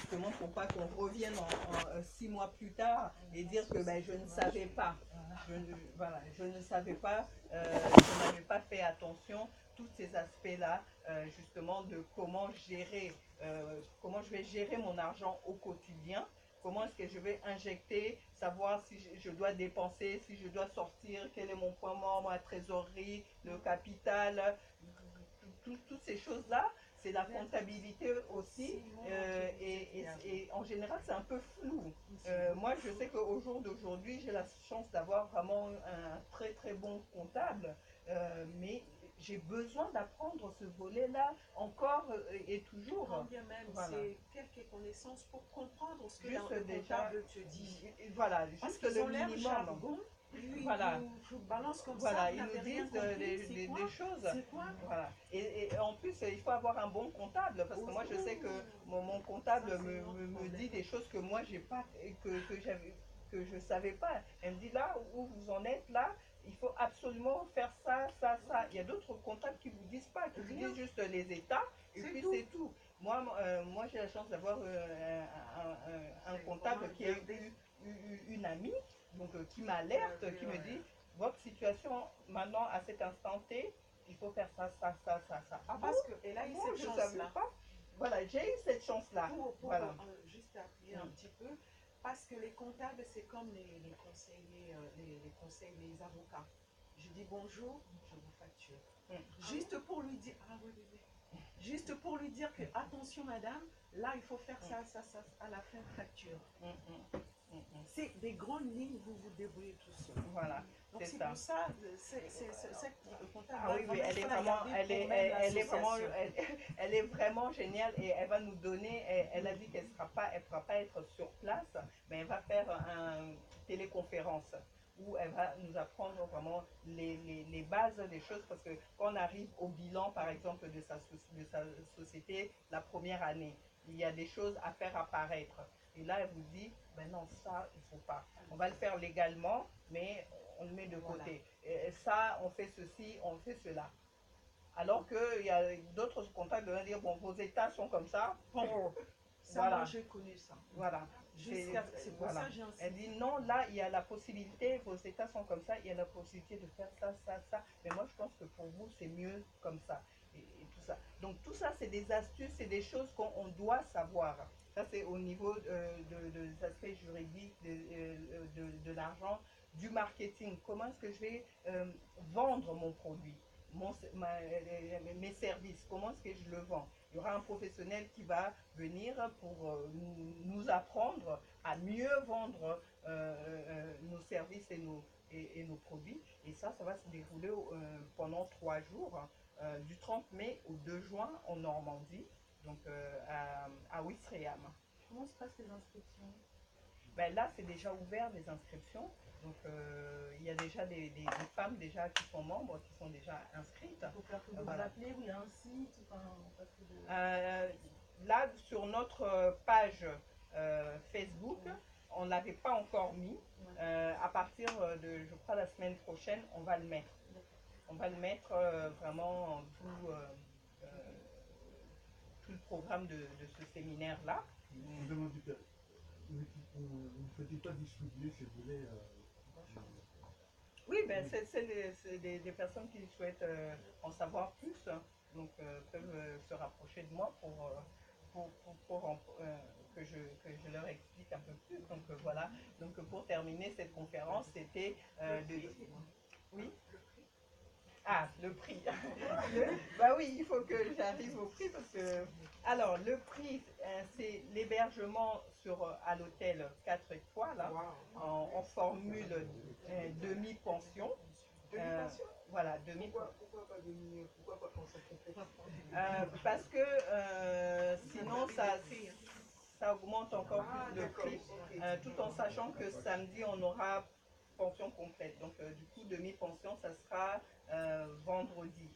justement pour pas qu'on revienne en 6 mois plus tard et dire que ben, je ne savais pas. Je ne savais pas, je n'avais pas fait attention, tous ces aspects-là, justement, de comment gérer, comment je vais gérer mon argent au quotidien, comment est-ce que je vais injecter, savoir si je dois dépenser, si je dois sortir, quel est mon point mort, ma trésorerie, le capital, toutes ces choses-là. C'est la comptabilité aussi, et en général c'est un peu flou. Moi je sais qu'au jour d'aujourd'hui j'ai la chance d'avoir vraiment un très très bon comptable, mais j'ai besoin d'apprendre ce volet-là encore et toujours. Quand bien même voilà. C'est quelques connaissances pour comprendre ce que juste le déjà, comptable te dit. Voilà, parce juste le minimum. Voilà. Je balance comme voilà, ça, ils nous disent des choses. C'est quoi? Voilà. Et en plus, il faut avoir un bon comptable, parce que moi, je sais que mon comptable me dit des choses que moi, j'ai pas, que je savais pas. Elle me dit là où vous en êtes là, il faut absolument faire ça, ça, ça. Il y a d'autres comptables qui vous disent pas, qui vous disent juste les états, et puis c'est tout. Moi, j'ai la chance d'avoir un comptable qui a eu une amie, donc qui m'alerte, qui me dit votre situation maintenant à cet instant T, il faut faire ça, ça, ça, ça, ça. Ah, parce qu'elle a eu cette chance-là. Voilà, j'ai eu cette chance-là. Voilà. Juste appuyer un petit peu, parce que les comptables, c'est comme les conseillers, les avocats. Je dis bonjour, je vous facture. Juste pour lui dire, ah oui, bébé. Juste pour lui dire que, attention madame, là il faut faire ça, ça, ça, à la fin facture. C'est des grandes lignes, vous vous débrouillez tout seul. Voilà. Donc c'est pour ça, cette comptable. Ah oui, elle est vraiment géniale, et elle va nous donner, elle a dit qu'elle ne pourra pas être sur place, mais elle va faire une téléconférence où elle va nous apprendre vraiment les bases des choses, parce que quand on arrive au bilan, par exemple, de sa société, la première année, il y a des choses à faire apparaître. Et là, elle vous dit, ben non, ça, il ne faut pas. On va le faire légalement, mais on le met de côté. Et ça, on fait ceci, on fait cela. Alors qu'il y a d'autres comptables qui vont dire, bon, vos états sont comme ça. Ça, voilà. Moi, j'ai connu ça. Voilà. C'est pour ça que j'ai insisté. Elle dit, non, là, il y a la possibilité, vos états sont comme ça, il y a la possibilité de faire ça, ça, ça. Mais moi, je pense que pour vous, c'est mieux comme ça. Et tout ça. Donc, tout ça, c'est des astuces, c'est des choses qu'on doit savoir. Ça, c'est au niveau des aspects juridiques, de l'argent, du marketing. Comment est-ce que je vais vendre mon produit, mes services? Comment est-ce que je le vends? Il y aura un professionnel qui va venir pour nous apprendre à mieux vendre nos services et nos produits. Et ça va se dérouler pendant 3 jours, du 30 mai au 2 juin en Normandie, donc à Ouistreham. Comment se passent les inscriptions? Ben là, c'est déjà ouvert, les inscriptions. Donc, il y a déjà des femmes déjà qui sont membres, qui sont déjà inscrites. Il faut faire que vous appelez, oui, il y a un site. Là, sur notre page Facebook, on ne l'avait pas encore mis. À partir de, je crois, la semaine prochaine, on va le mettre. On va le mettre vraiment tout le programme de ce séminaire-là. Vous ne faites pas distribuer ces volets Oui, ben c'est des personnes qui souhaitent en savoir plus, donc peuvent se rapprocher de moi pour que je leur explique un peu plus. Donc voilà. Donc pour terminer cette conférence, c'était oui. Ah, le prix. Bah oui, il faut que j'arrive au prix, parce que... Alors, le prix, c'est l'hébergement à l'hôtel 4 étoiles, en formule demi-pension. Voilà, demi-pension. Pourquoi pas pension complète? Parce que sinon, ça augmente encore plus le prix, tout en sachant que samedi, on aura pension complète. Donc, du coup, demi-pension, ça sera vendredi.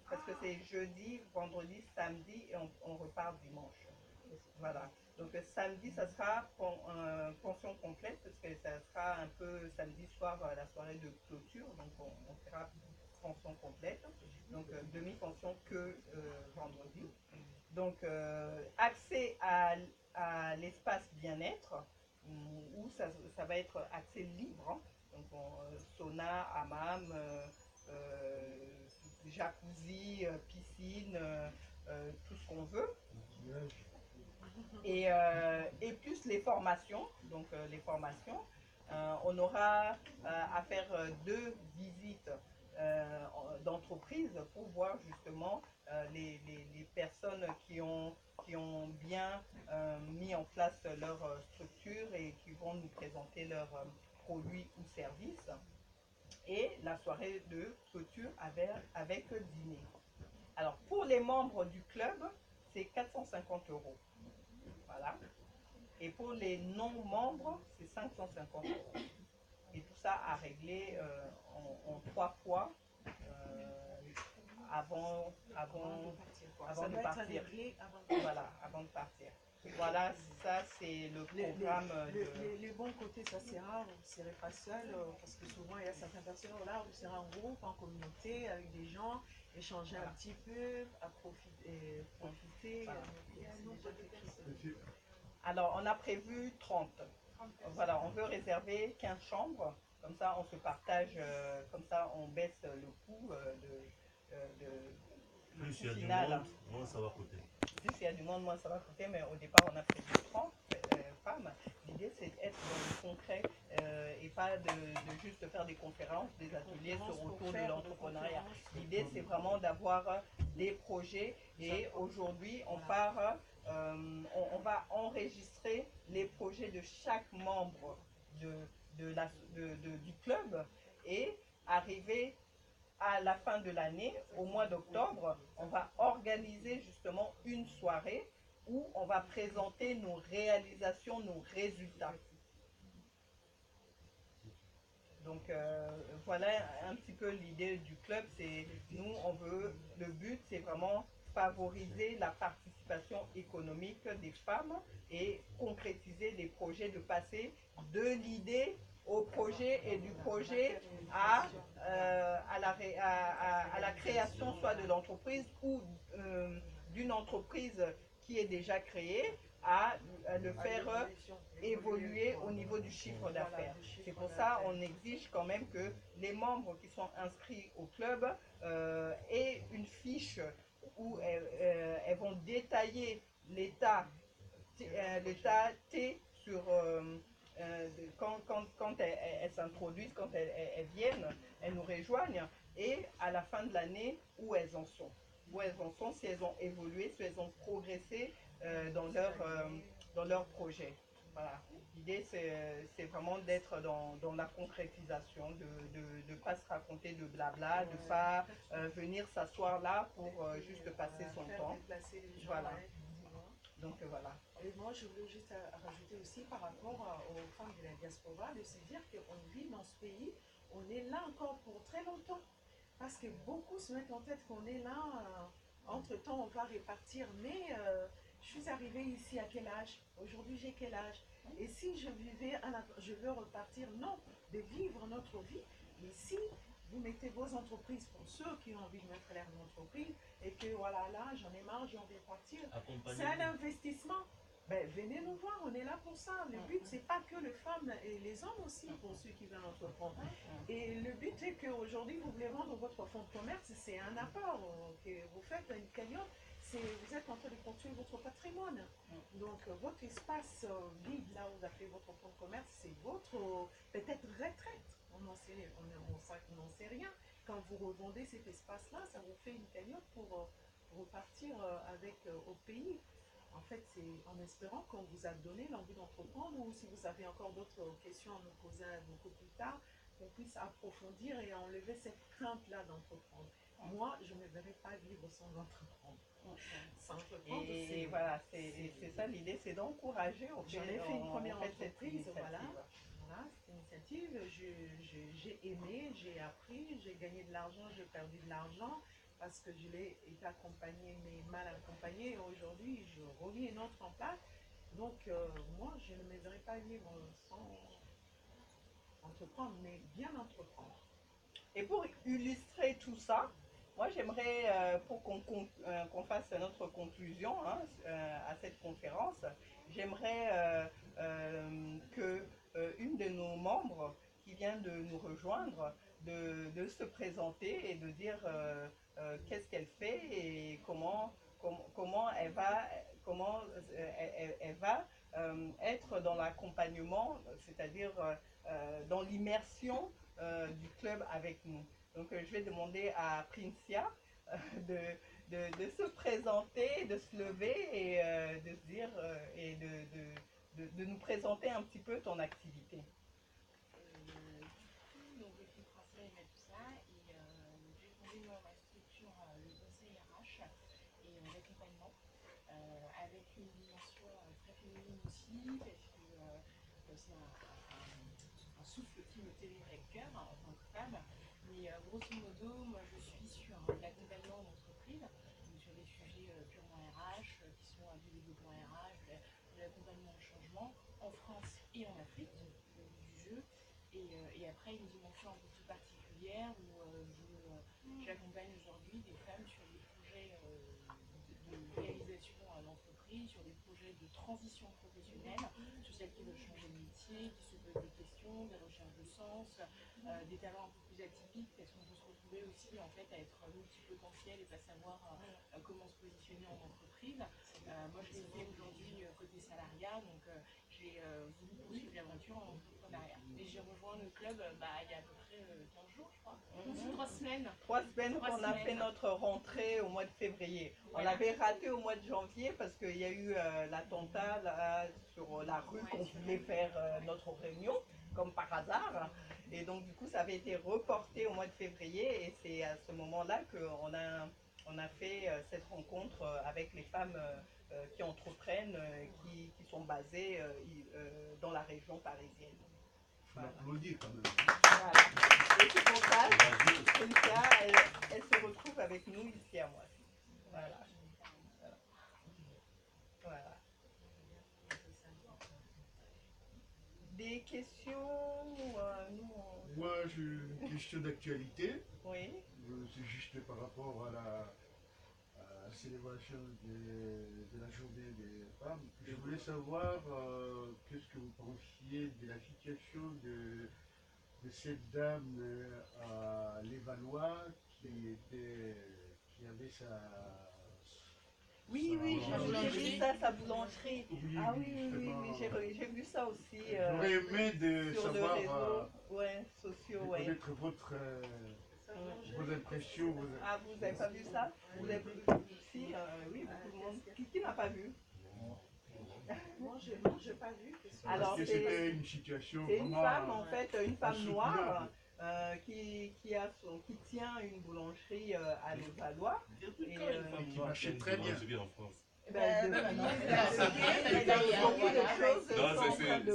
Parce que c'est jeudi, vendredi, samedi, et on repart dimanche. Voilà. Donc, samedi, ça sera pension complète, parce que ça sera un peu samedi soir, la soirée de clôture. Donc, on fera pension complète. Donc, demi-pension que vendredi. Donc, accès à l'espace bien-être, où ça va être accès libre, hein. Donc, sauna, hammam, jacuzzi, piscine, tout ce qu'on veut. Et plus les formations, donc les formations, on aura à faire 2 visites d'entreprise pour voir justement les personnes qui ont bien mis en place leur structure et qui vont nous présenter leurs produits ou services. Et la soirée de clôture avec dîner. Alors pour les membres du club, c'est 450 €. Voilà. Et pour les non-membres, c'est 550 €. Et tout ça à régler en 3 fois avant de partir. Voilà, avant de partir. Voilà, ça c'est le programme. Les bons côtés, ça c'est rare, vous ne serez pas seul, parce que souvent il y a certaines personnes, là vous serez en groupe, en communauté, avec des gens, échanger un petit peu, à profiter. Alors on a prévu 30. Voilà, on veut réserver 15 chambres, comme ça on se partage, comme ça on baisse le coût Plus il y a du final. monde, moins ça va coûter. Plus il y a du monde, moins ça va coûter, mais au départ on a prévu 30 femmes. L'idée c'est d'être dans le concret et pas de juste faire des conférences, des ateliers sur autour de l'entrepreneuriat. L'idée c'est vraiment d'avoir des projets et aujourd'hui on part, on va enregistrer les projets de chaque membre du club et arriver à la fin de l'année, au mois d'octobre, on va organiser justement une soirée où on va présenter nos réalisations, nos résultats. Donc voilà un petit peu l'idée du club. C'est nous, le but c'est vraiment favoriser la participation économique des femmes et concrétiser des projets, de passer de l'idée au projet et du projet à la création soit de l'entreprise ou d'une entreprise qui est déjà créée à le faire évoluer au niveau du chiffre d'affaires. C'est pour ça qu'on exige quand même que les membres qui sont inscrits au club aient une fiche où elles vont détailler l'état T sur quand elles s'introduisent, quand elles viennent, elles nous rejoignent, et à la fin de l'année où elles en sont. Où elles en sont, si elles ont évolué, si elles ont progressé dans leur projet. Voilà. L'idée, c'est vraiment d'être dans la concrétisation, de ne pas se raconter de blabla, de ne pas venir s'asseoir là pour juste passer son temps. Voilà. Donc voilà. Et moi, je voulais juste rajouter aussi par rapport aux femmes de la diaspora, de se dire qu'on vit dans ce pays, on est là encore pour très longtemps. Parce que beaucoup se mettent en tête qu'on est là, entre-temps on va repartir, mais je suis arrivée ici à quel âge? Aujourd'hui j'ai quel âge? Et si je je veux repartir? Non, de vivre notre vie, mais si vous mettez vos entreprises, pour ceux qui ont envie de mettre leur entreprise, et que voilà, là j'en ai marre, j'ai envie de partir, c'est un investissement. Ben, venez nous voir, on est là pour ça. Le but, c'est pas que les femmes et les hommes aussi, pour ceux qui veulent entreprendre. Et le but est qu'aujourd'hui, vous voulez vendre votre fonds de commerce, c'est un apport que vous faites, une cagnotte. Vous êtes en train de construire votre patrimoine. Donc, votre espace vide, là où vous avez fait votre fonds de commerce, c'est votre peut-être retraite. On n'en sait rien. Quand vous revendez cet espace-là, ça vous fait une cagnotte pour repartir avec au pays. En fait, c'est en espérant qu'on vous a donné l'envie d'entreprendre, ou si vous avez encore d'autres questions à me poser beaucoup plus tard, qu'on puisse approfondir et enlever cette crainte-là d'entreprendre. Moi, je ne me verrai pas vivre sans entreprendre. Sans entreprendre, et voilà, c'est ça l'idée, c'est d'encourager. J'en ai fait une première entreprise, voilà, cette initiative, j'ai aimé, j'ai appris, j'ai gagné de l'argent, j'ai perdu de l'argent, parce que je l'ai été accompagnée, mais mal accompagnée. Aujourd'hui, je relis une autre en place. Donc, moi, je ne me verrai pas vivre sans entreprendre, mais bien entreprendre. Et pour illustrer tout ça, moi j'aimerais, pour qu'on fasse notre conclusion hein, à cette conférence, j'aimerais que une de nos membres qui vient de nous rejoindre, de se présenter et de dire qu'est-ce qu'elle fait et comment elle va être dans l'accompagnement, c'est-à-dire dans l'immersion du club avec nous. Donc je vais demander à Princia de se présenter, de se lever et de se dire et de nous présenter un petit peu ton activité. Donc je suis Princia et Matussa et j'ai fondé ma structure le conseil RH et l'accompagnement avec une dimension très féminine aussi parce que c'est un souffle qui me tenait à cœur en tant que femme. Mais grosso modo, moi je suis sur l'accompagnement d'entreprise, donc sur des sujets purement RH, qui sont du développement RH, de l'accompagnement au changement, en France et en Afrique, du jeu. Et après une dimension un peu plus particulière où j'accompagne aujourd'hui des femmes sur des projets de réalisation d'entreprise, sur des projets de transition professionnelle, sur celles qui veulent changer de métier, qui se posent des questions, des recherches de sens, des talents un peu plus atypiques, parce qu'on peut se retrouver aussi en fait à être multipotentiel et pas savoir comment se positionner en entreprise. Moi je l'ai fait aujourd'hui côté salariat, donc j'ai voulu poursuivre l'aventure en entrepreneuriat. Et j'ai rejoint le club il y a à peu près 15 jours, je crois. 3 semaines. 3 semaines qu'on a fait notre rentrée au mois de février. Voilà. On avait raté au mois de janvier parce qu'il y a eu l'attentat sur la rue qu'on voulait faire notre réunion, comme par hasard. Et donc du coup ça avait été reporté au mois de février et c'est à ce moment-là qu'on a fait cette rencontre avec les femmes qui entreprennent, qui sont basées dans la région parisienne. Il faut l'applaudir quand même. Voilà. Et c'est pour ça que elle se retrouve avec nous ici à moi. Voilà. Voilà. Des questions Moi, j'ai une question d'actualité. Oui. C'est juste par rapport à la célébration de la journée des femmes. Je voulais savoir qu'est-ce que vous pensiez de la situation de cette dame à Levallois qui avait sa... Oui, j'ai vu ça, sa boulangerie. Oui, ah oui, j'ai vu ça aussi. J'aurais aimé de sur savoir, les réseaux sociaux, de connaître vos impressions. Ah, vous n'avez pas vu ça? Vous avez vu? Si, oui, beaucoup de monde. Qui n'a pas vu? Moi, je n'ai pas vu. Alors, c'était une situation. C'est une femme, en fait, une femme noire. Qui tient une boulangerie à Levallois et qui marchait très bien. En France.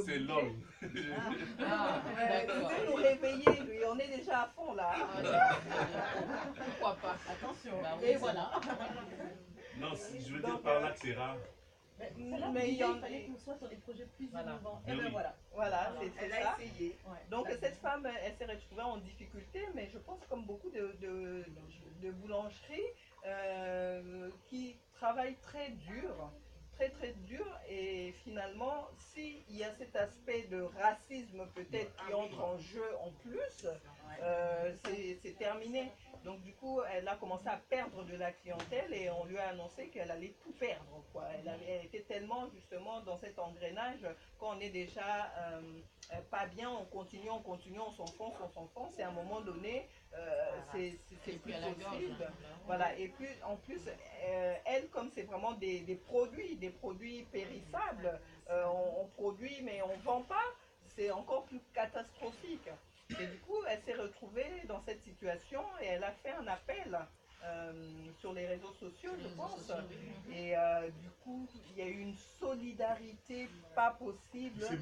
C'est l'homme. Vous pouvez nous réveiller, lui, on est déjà à fond là. Pourquoi pas? Attention. Et voilà. Non, je veux dire par là que c'est rare. Mais il fallait qu'on soit sur des projets plus innovants. Et ben voilà. Voilà, c'est Elle ça. a essayé. Donc cette femme, elle s'est retrouvée en difficulté, mais je pense comme beaucoup de boulangeries qui travaillent très dur, très dur, et finalement, s'il y a cet aspect de racisme peut-être qui entre en jeu en plus, c'est terminé. Donc du coup, elle a commencé à perdre de la clientèle et on lui a annoncé qu'elle allait tout perdre, quoi. Elle était tellement justement dans cet engrenage qu'on est déjà pas bien, on continue, on s'enfonce et à un moment donné, c'est plus possible. Voilà. Et puis en plus, elle, comme c'est vraiment des produits périssables, on produit mais on ne vend pas, c'est encore plus catastrophique. Et du coup, elle s'est retrouvée dans cette situation et elle a fait un appel sur les réseaux sociaux, je pense. Et du coup, il y a eu une solidarité pas possible qui s'est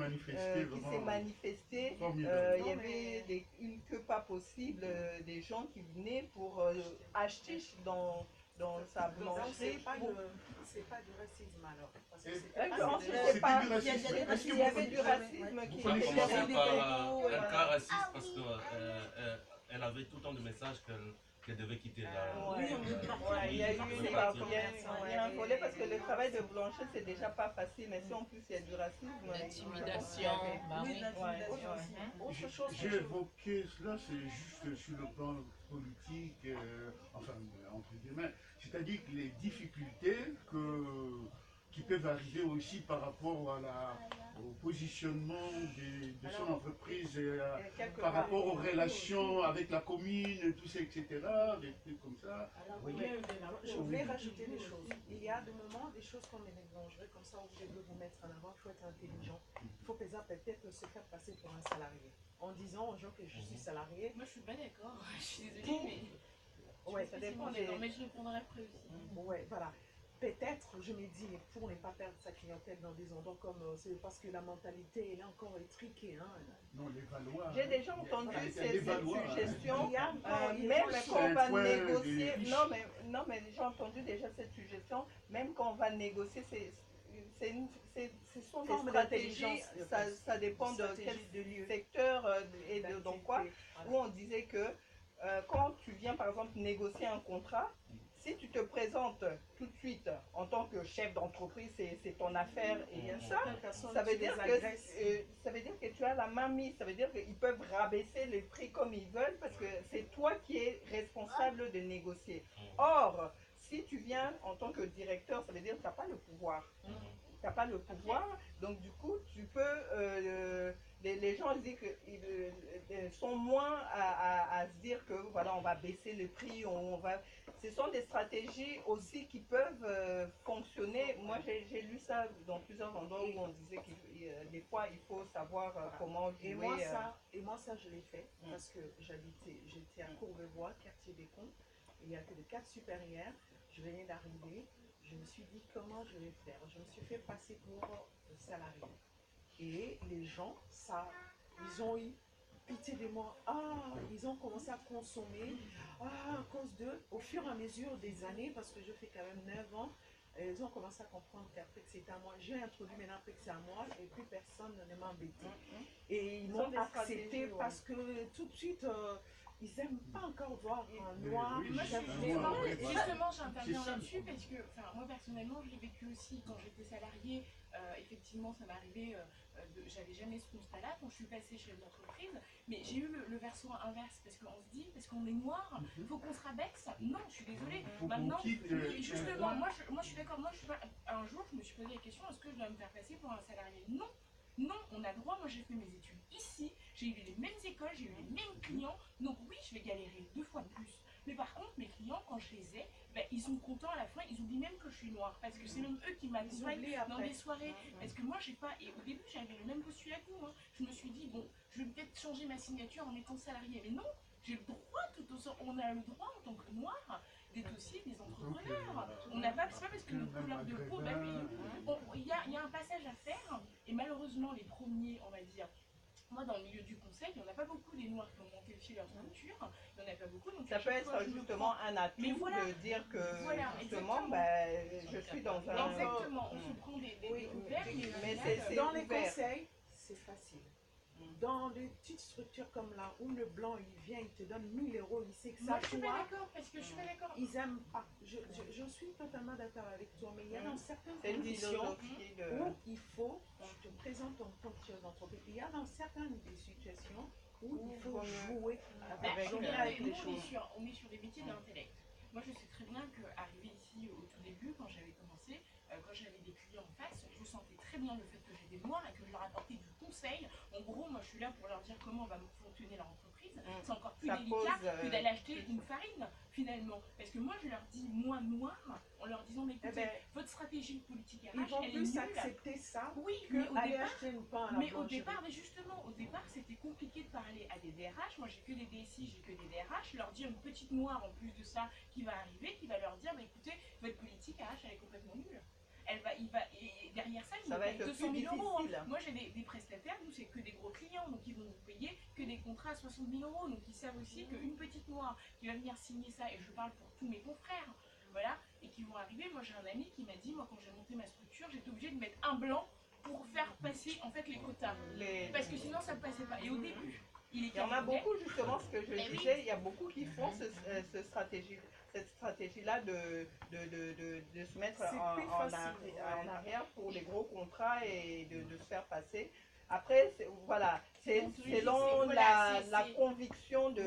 manifestée. Il y avait une queue pas possible des gens qui venaient pour acheter dans sa boulangerie. C'est pas du racisme alors. Il y avait du racisme qui Ça commençait par un cas raciste parce qu'elle avait tout le temps de messages qu'elle devait quitter la... Ouais. Ouais, il y a eu il y a un volet parce que le travail de boulangerie, c'est déjà pas facile, mais si en plus il y a du racisme... L'intimidation, Oui, l'intimidation aussi. Autre chose que J'ai je... évoqué cela, c'est juste sur le plan politique, enfin, entre guillemets, c'est-à-dire que les difficultés qui peuvent arriver aussi par rapport au positionnement de son entreprise et par rapport aux relations avec la commune, tout ça, etc., des trucs comme ça. Je voulais rajouter des choses. Il y a des moments, des choses comme les boulangeries, comme ça, où je veux vous mettre en avant, il faut être intelligent. Il faut peut-être se faire passer pour un salarié. En disant aux gens que je suis salarié. Moi, je suis pas d'accord. Je suis désolée, mais... Ouais, ça dépend des... Mais je répondrai après aussi. Ouais, voilà. Peut-être, je me dis, pour ne pas perdre sa clientèle dans des endroits comme... c'est parce que la mentalité, elle est encore étriquée. Hein. Non, les Valois. J'ai déjà entendu ces suggestions, même même quand on va négocier... Non, mais j'ai entendu déjà cette suggestion, même quand on va négocier, ce sont des stratégies, ça dépend de quel secteur et dans quoi, où on disait que quand tu viens par exemple négocier un contrat, si tu te présentes tout de suite en tant que chef d'entreprise, c'est ton affaire et ça veut dire que tu as la main mise, ça veut dire qu'ils peuvent rabaisser les prix comme ils veulent parce que c'est toi qui es responsable de négocier. Or, si tu viens en tant que directeur, ça veut dire que tu n'as pas le pouvoir. Tu n'as pas le pouvoir, donc du coup, tu peux... les gens disent qu'ils sont moins à se dire que voilà, on va baisser le prix, ce sont des stratégies aussi qui peuvent fonctionner. Moi, j'ai lu ça dans plusieurs endroits où on disait que des fois, il faut savoir comment jouer. Et moi, ça, je l'ai fait parce que j'étais à Courbevoie, quartier des Cons, il n'y a que des 4 supérieurs. Je venais d'arriver. Je me suis dit comment je vais faire. Je me suis fait passer pour salarié. Et les gens, ils ont eu pitié de moi. Ils ont commencé à consommer. À cause au fur et à mesure des années, parce que je fais quand même 9 ans, ils ont commencé à comprendre qu'après que c'est à moi. J'ai introduit maintenant après que c'est à moi et plus personne ne m'a embêté. Et ils m'ont accepté parce que tout de suite... ils n'aiment pas encore voir un noir. Justement, j'interviens là-dessus parce que moi personnellement, je l'ai vécu aussi quand j'étais salariée. Effectivement, ça m'est arrivé, j'avais jamais ce constat-là quand je suis passée chez l'entreprise, mais j'ai eu le versant inverse parce qu'on se dit, parce qu'on est noir, il faut qu'on se rabaisse. Non, je suis désolée. Maintenant, justement, moi je suis d'accord. Un jour, je me suis posé la question, est-ce que je dois me faire passer pour un salarié? Non. Non, on a le droit, moi j'ai fait mes études ici, j'ai eu les mêmes écoles, j'ai eu les mêmes clients, donc oui, je vais galérer 2 fois plus. Mais par contre, mes clients, quand je les ai, ils sont contents à la fin, ils oublient même que je suis noire, parce que c'est même eux qui m'accompagnent dans des soirées. Parce que moi, j'ai pas, et au début, j'avais le même postulat que vous, hein. Je me suis dit, bon, je vais peut-être changer ma signature en étant salarié, mais non, j'ai le droit, on a le droit en tant que noir d'être aussi des entrepreneurs. On n'a pas, c'est pas parce que notre couleur de peau, il y a un passage à faire, et malheureusement, les premiers, on va dire, moi dans le milieu du conseil, il n'y en a pas beaucoup des noirs qui ont monté aussi leur structure, il n'y en a pas beaucoup. Donc ça peut être justement un atout de dire que justement, je suis dans un... Exactement, on se prend des couverts, mais c'est dans les conseils, c'est facile. Dans des petites structures comme là, où le blanc, il vient, il te donne 1000 €, il sait que ça, moi, je suis pas d'accord, parce que je suis pas d'accord. Ils n'aiment pas. Je suis totalement d'accord avec toi, mais il y a dans certaines conditions où il faut, je te présente ton compte sur l'entreprise, il y a dans certaines situations où il faut jouer avec les choses. On est sur des métiers d'intellect. Moi, je sais très bien qu'arrivé ici au tout début, quand j'avais commencé, quand j'avais des clients en face, je sentais très bien le fait que j'étais noire et que je leur apportais du conseil. En gros, moi, je suis là pour leur dire comment va fonctionner leur entreprise. C'est encore plus délicat que d'aller acheter une farine, finalement. Parce que moi, je leur dis, moi, noir, en leur disant, mais écoutez, votre stratégie politique RH, elle est nulle. Ils vont plus accepter ça aller acheter une pain à la boulangerie. Au départ, c'était compliqué de parler à des DRH. Moi, j'ai que des DSI, j'ai que des DRH. Leur dire une petite noire en plus de ça qui va arriver, qui va leur dire, mais écoutez, votre politique RH, elle est complètement nulle. Et derrière ça, ils vont payer 200 000 €. Hein. Moi, j'ai des prestataires, nous, c'est que des gros clients, donc ils vont vous payer que des contrats à 60 000 €. Donc, ils savent aussi qu'une petite noire qui va venir signer ça, et je parle pour tous mes confrères, voilà, et qui vont arriver. Moi, j'ai un ami qui m'a dit, moi, quand j'ai monté ma structure, j'étais obligée de mettre un blanc pour faire passer, en fait, les quotas. Parce que sinon, ça ne passait pas. Et au début, Il y en a beaucoup, justement, ce que je disais, il y a beaucoup qui font cette stratégie-là de se mettre en arrière pour les gros contrats et de se faire passer. Après, voilà, c'est selon la conviction de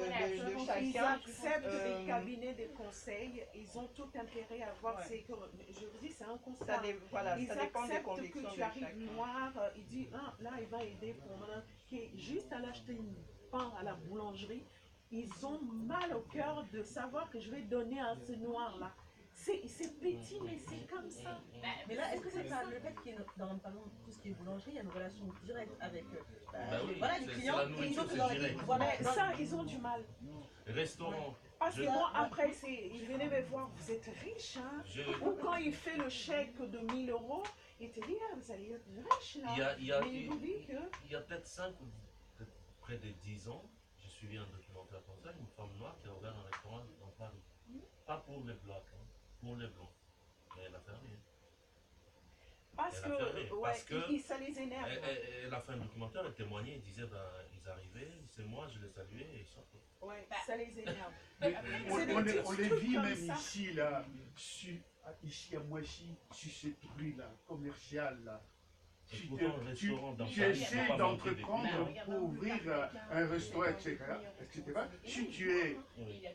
chacun. Ils acceptent des cabinets de conseil, ils ont tout intérêt à voir. Je vous dis, c'est un constat. Voilà, ils ça dépend des acceptent convictions que tu de arrives chacun. noir, il dit, ah, là, il va aider pour moi, qui est juste à l'acheter une pain à la boulangerie. Ils ont mal au cœur de savoir que je vais donner à ce noir-là. C'est petit, mais c'est comme ça. Mais là, est-ce que c'est pas le fait qu'il y ait dans tout ce qui est boulangerie, il y a une relation directe avec voilà, les clients et ils ont Ça, ils ont du mal. Restaurant. Parce que moi, après, ils venaient me voir, vous êtes riche, hein? Ou quand il fait le chèque de 1000 €, il te dit, ah, vous allez être riche là. Mais il vous dit que... Il y a peut-être 5 ou près de 10 ans, j'ai suivi un documentaire comme ça, une femme noire qui a ouvert un restaurant dans Paris. Pas pour les blancs, hein, pour les blancs. Mais elle a fermé. Parce que ça les énerve. Elle a fait un documentaire, elle témoignait, elle disait, ben, ils arrivaient, c'est moi, je les saluais et ils sortaient. Ouais, ça les énerve. On les vit même ici, là, ici à Moissy, sur cette rue-là, commerciale, là. Tu essaies d'entreprendre pour ouvrir un restaurant, etc. Si tu es,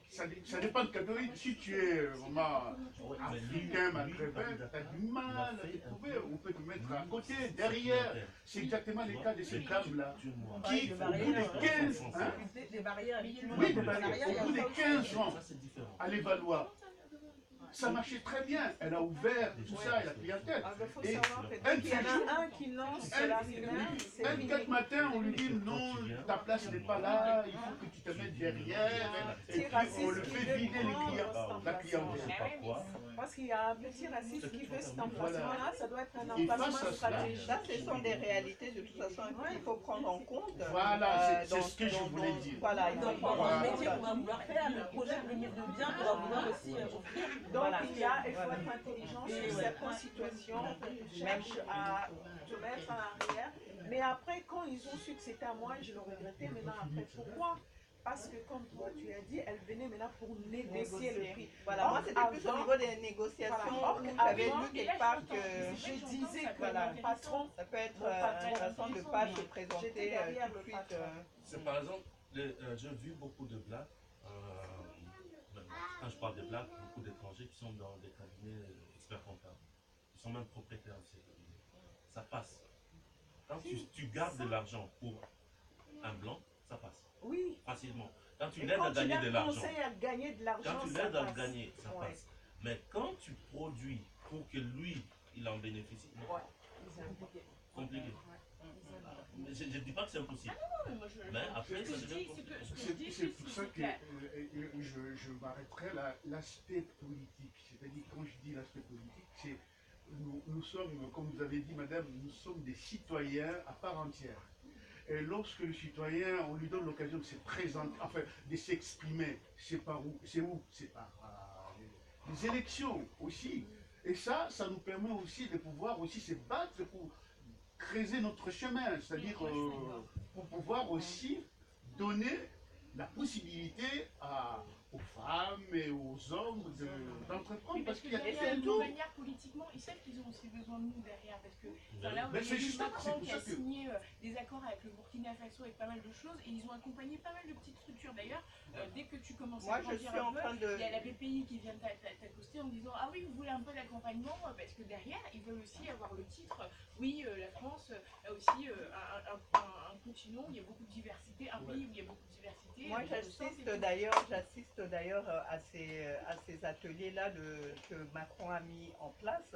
ça dépend de catégorie, si tu es vraiment africain, maghrébin, tu as du mal à te trouver, on peut te mettre à côté, derrière. C'est exactement le cas de ces dames-là, qui, au bout de 15 ans, des barrières, oui, des barrières, au bout de 15 ans, à l'évaloir. Ça marchait très bien. Elle a ouvert tout ça et la clientèle. Il faut savoir qu'il y en a un qui lance Quelques matins, on lui dit non, ta place n'est pas là, il faut que tu te mettes derrière. Et puis on le fait vider la clientèle. Parce qu'il y a un petit raciste qui fait cet emplacement-là, ça doit être un emplacement stratégique. Ça, ce sont des réalités de toute façon qu'il faut prendre en compte. Voilà, c'est ce que je voulais dire. Voilà, il faut prendre en compte. Le métier qu'on va vouloir faire, le projet de bien qu'on va vouloir aussi offrir. Donc il faut être intelligent sur certaines situations, ils cherchent à te mettre en arrière. Mais après, quand ils ont su que c'était à moi, je le regrettais. Maintenant, après, pourquoi? Parce que comme toi tu as dit, elle venait maintenant pour négocier le prix. Voilà, moi c'était plus au niveau des négociations où j'avais lu quelque part que je disais que voilà, mon patron, ça peut être une façon de ne pas se présenter tout de suite. C'est par exemple, j'ai vu beaucoup de blacks, quand je parle de blacks, beaucoup d'étrangers qui sont dans des cabinets experts comptables. Ils sont même propriétaires de ces cabinets. Ça passe. Quand tu gardes de l'argent pour un blanc, ça passe. Oui. Facilement. Quand tu l'aides à gagner de l'argent, quand tu l'aides à gagner, ça passe. Mais quand tu produis pour que lui, il en bénéficie, c'est compliqué. Je ne dis pas que c'est impossible. Mais après, c'est pour ça que je m'arrêterai là, l'aspect politique. C'est-à-dire, quand je dis l'aspect politique, c'est nous sommes, comme vous avez dit, madame, nous sommes des citoyens à part entière. Et lorsque le citoyen, on lui donne l'occasion de se présenter, enfin, de s'exprimer, c'est par où? C'est par les élections aussi. Et ça nous permet aussi de pouvoir aussi se battre pour creuser notre chemin, c'est-à-dire pour pouvoir aussi donner la possibilité aux femmes et aux hommes d'entreprendre. Parce qu'il y a de manière politiquement, ils savent qu'ils ont aussi besoin de nous derrière. Parce que là, il y a eu Macron qui a signé des accords avec le Burkina Faso avec pas mal de choses et ils ont accompagné pas mal de petites structures. D'ailleurs, dès que tu commences à grandir un peu, il y a la BPI qui vient t'accoster en disant ah oui, vous voulez un peu d'accompagnement parce que derrière, ils veulent aussi avoir le titre. Oui, la France a aussi un continent où il y a beaucoup de diversité, un pays où il y a beaucoup de diversité. Moi, j'assiste d'ailleurs à ces ateliers-là que Macron a mis en place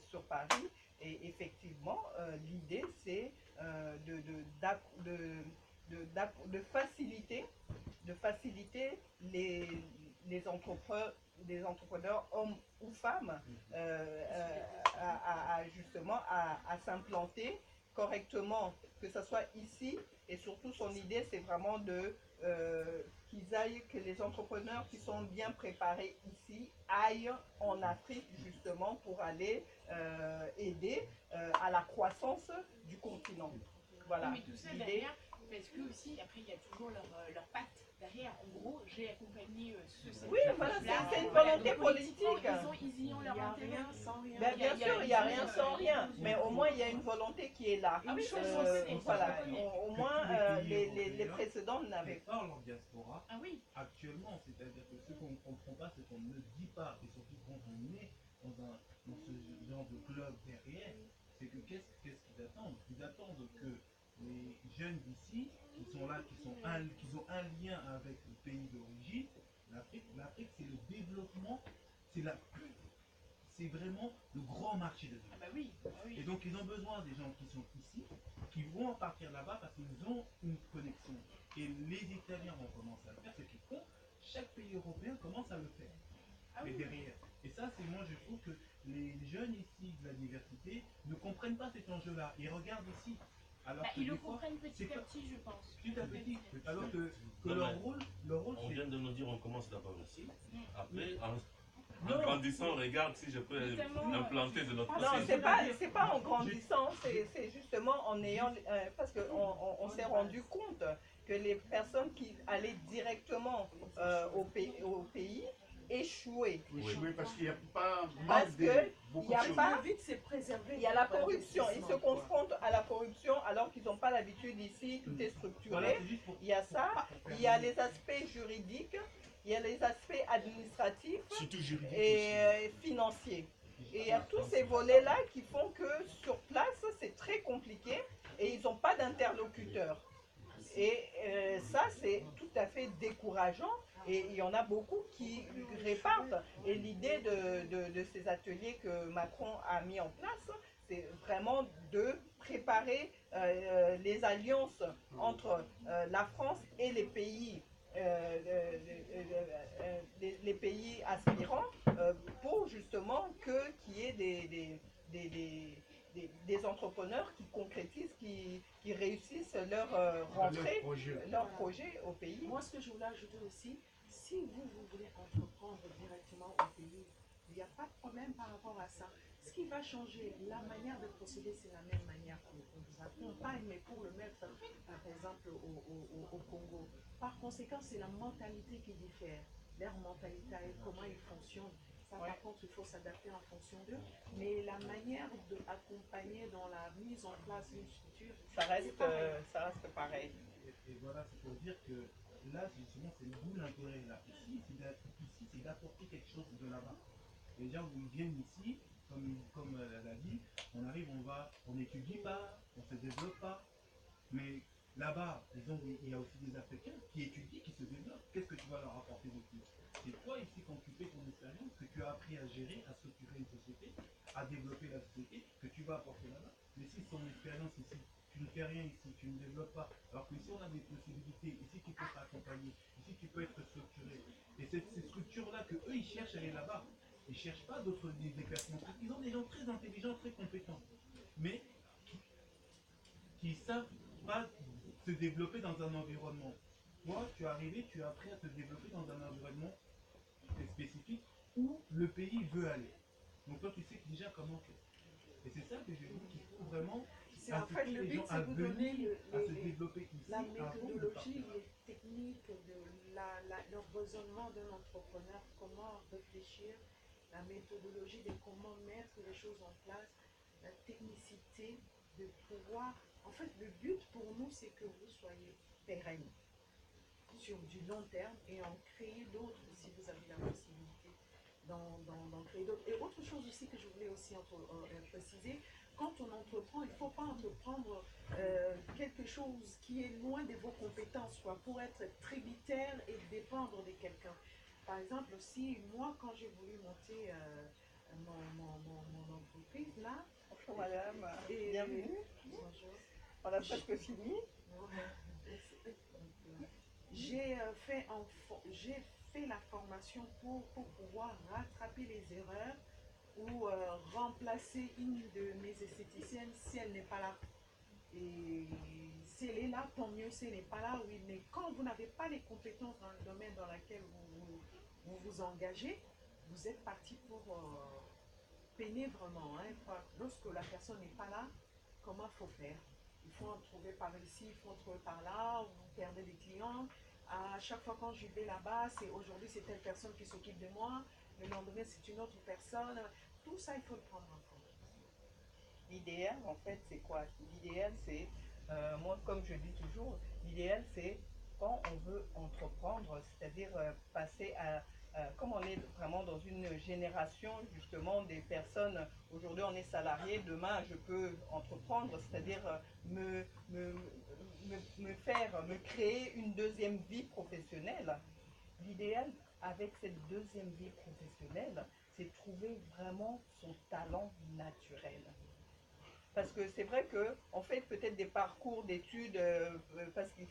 sur Paris. Et effectivement, l'idée, c'est de faciliter les entrepreneurs, hommes ou femmes, justement à s'implanter correctement, que ce soit ici. Et surtout, son idée, c'est vraiment que les entrepreneurs qui sont bien préparés ici aillent en Afrique, justement, pour aller aider à la croissance du continent. Voilà. Mais tout ça, derrière, parce que aussi, après, il y a toujours leur patte derrière. En gros, j'ai accompagné ce Oui, voilà, c'est une volonté politique. Ils y ont leur intérêt. Rien sans rien. Ben, bien sûr, il n'y a rien sans rien, mais au moins il y a une volonté qui est là. Ah oui, Voilà, au moins les précédents n'avaient pas. Parlent en diaspora Ah oui. actuellement, c'est-à-dire que ce qu'on ne comprend pas, ce qu'on ne dit pas, et surtout quand on est dans ce genre de club derrière, c'est que qu'est-ce qu'ils attendent? Ils attendent que les jeunes d'ici, qui sont là, qui ont un lien avec le pays d'origine, l'Afrique c'est le développement, c'est vraiment le grand marché de Ah bah oui. Et donc ils ont besoin des gens qui sont ici, qui vont partir là-bas parce qu'ils ont une connexion. Et les Italiens vont commencer à le faire, ce qu'ils font, chaque pays européen commence à le faire. Ah Mais oui. derrière. Et ça, c'est moi je trouve que les jeunes ici de la diversité ne comprennent pas cet enjeu-là. Ils regardent ici. Alors que Ils le des fois, comprennent petit c'est à pas- petit, je pense. Petit à petit. Alors que Non, leur mais rôle on c'est. vient de nous dire on commence d'abord ici. Après, en Non. grandissant, on regarde si je peux Notamment, implanter de notre Non, côté. c'est pas en grandissant, c'est justement en ayant, parce qu'on s'est rendu compte que les personnes qui allaient directement au pays échouaient. Oui, parce qu'il n'y a pas Parce manque que de il beaucoup n'y a de choses. pas, Le but, c'est préserver. il y a la notre corruption. Ils se investissement, quoi. confrontent à la corruption alors qu'ils n'ont pas l'habitude ici, tout est Voilà, structuré. c'est juste pour. Il y a ça, il y a les aspects juridiques, il y a les aspects administratifs Surtout juridique et financiers. Et il y a tous ces volets-là qui font que sur place, c'est très compliqué et ils n'ont pas d'interlocuteur. Et ça, c'est tout à fait décourageant. Et il y en a beaucoup qui répartent. Et l'idée de ces ateliers que Macron a mis en place, c'est vraiment de préparer les alliances entre la France et les pays, les pays aspirants pour justement qu'il y ait des entrepreneurs qui concrétisent, qui réussissent leur rentrée, leur projet au pays. Moi, ce que je voulais ajouter aussi, si vous voulez entreprendre directement au pays, il n'y a pas de problème par rapport à ça. Ce qui va changer, la manière de procéder, c'est la même manière qu'on vous accompagne, mais pour le mettre, par exemple, au Congo. Par conséquent, c'est la mentalité qui diffère, leur mentalité et comment ils fonctionnent. Ça, par contre, il faut s'adapter en fonction d'eux. Mais la manière d'accompagner dans la mise en place d'une structure, ça reste pareil. Et voilà, c'est pour dire que là, justement, c'est d'où l'intérêt là. Ici, c'est d'apporter quelque chose de là-bas. Les gens, ils viennent ici, comme elle a dit, on arrive, on n'étudie pas, on ne se développe pas. Mais là-bas, il y a aussi des Africains qui étudient, qui se développent. Qu'est-ce que tu vas leur apporter de plus? C'est toi ici, quand tu fais ton expérience, que tu as appris à gérer, à structurer une société, à développer la société, que tu vas apporter là-bas. Mais si son expérience ici, tu ne fais rien ici, tu ne développes pas, alors qu'ici on a des possibilités, ici tu peux t'accompagner, ici tu peux être structuré. Et c'est ces structures-là que eux ils cherchent à aller là-bas. Ils ne cherchent pas des personnes. Ils ont des gens très intelligents, très compétents, mais qui ne savent pas se développer dans un environnement. Toi, tu es arrivé, tu as appris à te développer dans un environnement spécifique où le pays veut aller. Donc toi, tu sais déjà comment faire. Et c'est ça que je dis qu'il faut vraiment c'est en fait le but, c'est vous donner à se développer ici, la avant de méthodologie, partir. les techniques, le raisonnement d'un entrepreneur, comment réfléchir, la méthodologie de comment mettre les choses en place, la technicité de pouvoir. En fait, le but pour nous, c'est que vous soyez pérenne sur du long terme et en créer d'autres si vous avez la possibilité d'en créer d'autres. Et autre chose aussi que je voulais aussi préciser, quand on entreprend, il ne faut pas entreprendre quelque chose qui est loin de vos compétences, quoi, pour être tributaire et dépendre de quelqu'un. Par exemple, si moi, quand j'ai voulu monter mon entreprise, là... Bonjour madame, bienvenue. Bonjour. On a presque fini. J'ai fait la formation pour pouvoir rattraper les erreurs ou remplacer une de mes esthéticiennes si elle n'est pas là. Et si elle est là, tant mieux. Si elle n'est pas là, oui. Mais quand vous n'avez pas les compétences dans le domaine dans lequel vous engagez, vous êtes parti pour peiner vraiment. Hein. Lorsque la personne n'est pas là, comment il faut faire? il faut en trouver par ici, il faut en trouver par là, vous perdez des clients. À chaque fois quand je vais là-bas, c'est aujourd'hui c'est telle personne qui s'occupe de moi, le lendemain c'est une autre personne. Tout ça, il faut le prendre en compte. L'idéal, en fait, c'est quoi? L'idéal, c'est, moi, comme je dis toujours, l'idéal, c'est quand on veut entreprendre, c'est-à-dire passer à, comme on est vraiment dans une génération, justement, des personnes, aujourd'hui on est salarié, demain je peux entreprendre, c'est-à-dire me créer une deuxième vie professionnelle. L'idéal, avec cette deuxième vie professionnelle, c'est trouver vraiment son talent naturel. Parce que c'est vrai qu'on fait peut-être des parcours d'études, parce que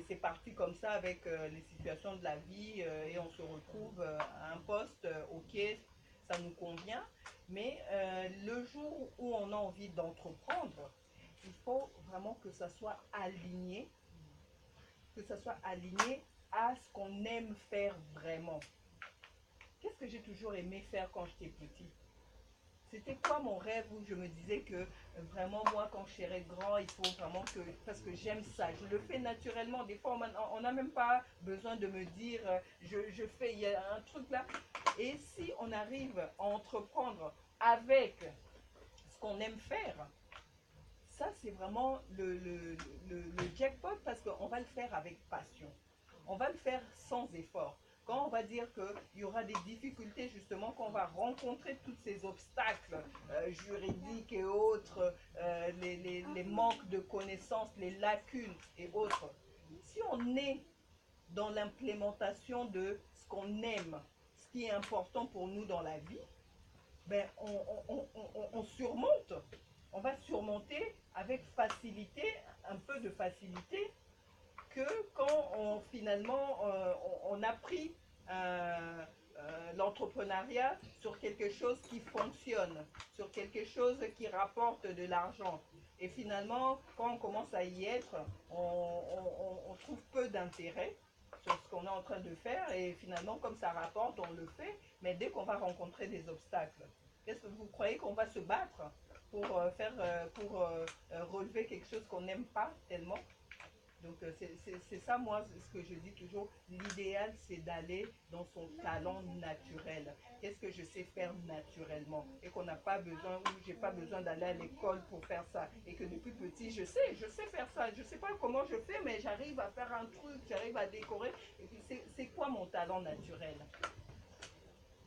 c'est parti comme ça avec les situations de la vie, et on se retrouve à un poste, ok, ça nous convient, mais le jour où on a envie d'entreprendre, il faut vraiment que ça soit aligné, à ce qu'on aime faire vraiment. Qu'est-ce que j'ai toujours aimé faire quand j'étais petite? C'était quoi mon rêve où je me disais que vraiment moi quand je serai grand il faut vraiment que, parce que j'aime ça, je le fais naturellement, des fois on n'a même pas besoin de me dire je fais, il y a un truc là. Et si on arrive à entreprendre avec ce qu'on aime faire, ça c'est vraiment le jackpot, parce qu'on va le faire avec passion, on va le faire sans effort. Quand on va dire qu'il y aura des difficultés, justement, qu'on va rencontrer tous ces obstacles juridiques et autres, les manques de connaissances, les lacunes et autres, si on est dans l'implémentation de ce qu'on aime, ce qui est important pour nous dans la vie, ben on surmonte. On va surmonter avec facilité, un peu de facilité, que quand finalement on a pris l'entrepreneuriat sur quelque chose qui fonctionne, sur quelque chose qui rapporte de l'argent. Et finalement, quand on commence à y être, on trouve peu d'intérêt sur ce qu'on est en train de faire, et finalement, comme ça rapporte, on le fait, mais dès qu'on va rencontrer des obstacles, est-ce que vous croyez qu'on va se battre pour relever quelque chose qu'on n'aime pas tellement? Donc c'est ça, moi, ce que je dis toujours, l'idéal c'est d'aller dans son talent naturel. Qu'est-ce que je sais faire naturellement, et qu'on n'a pas besoin, ou j'ai pas besoin d'aller à l'école pour faire ça, et que depuis petit je sais faire ça, je sais pas comment je fais, mais j'arrive à faire un truc, j'arrive à décorer. C'est quoi mon talent naturel?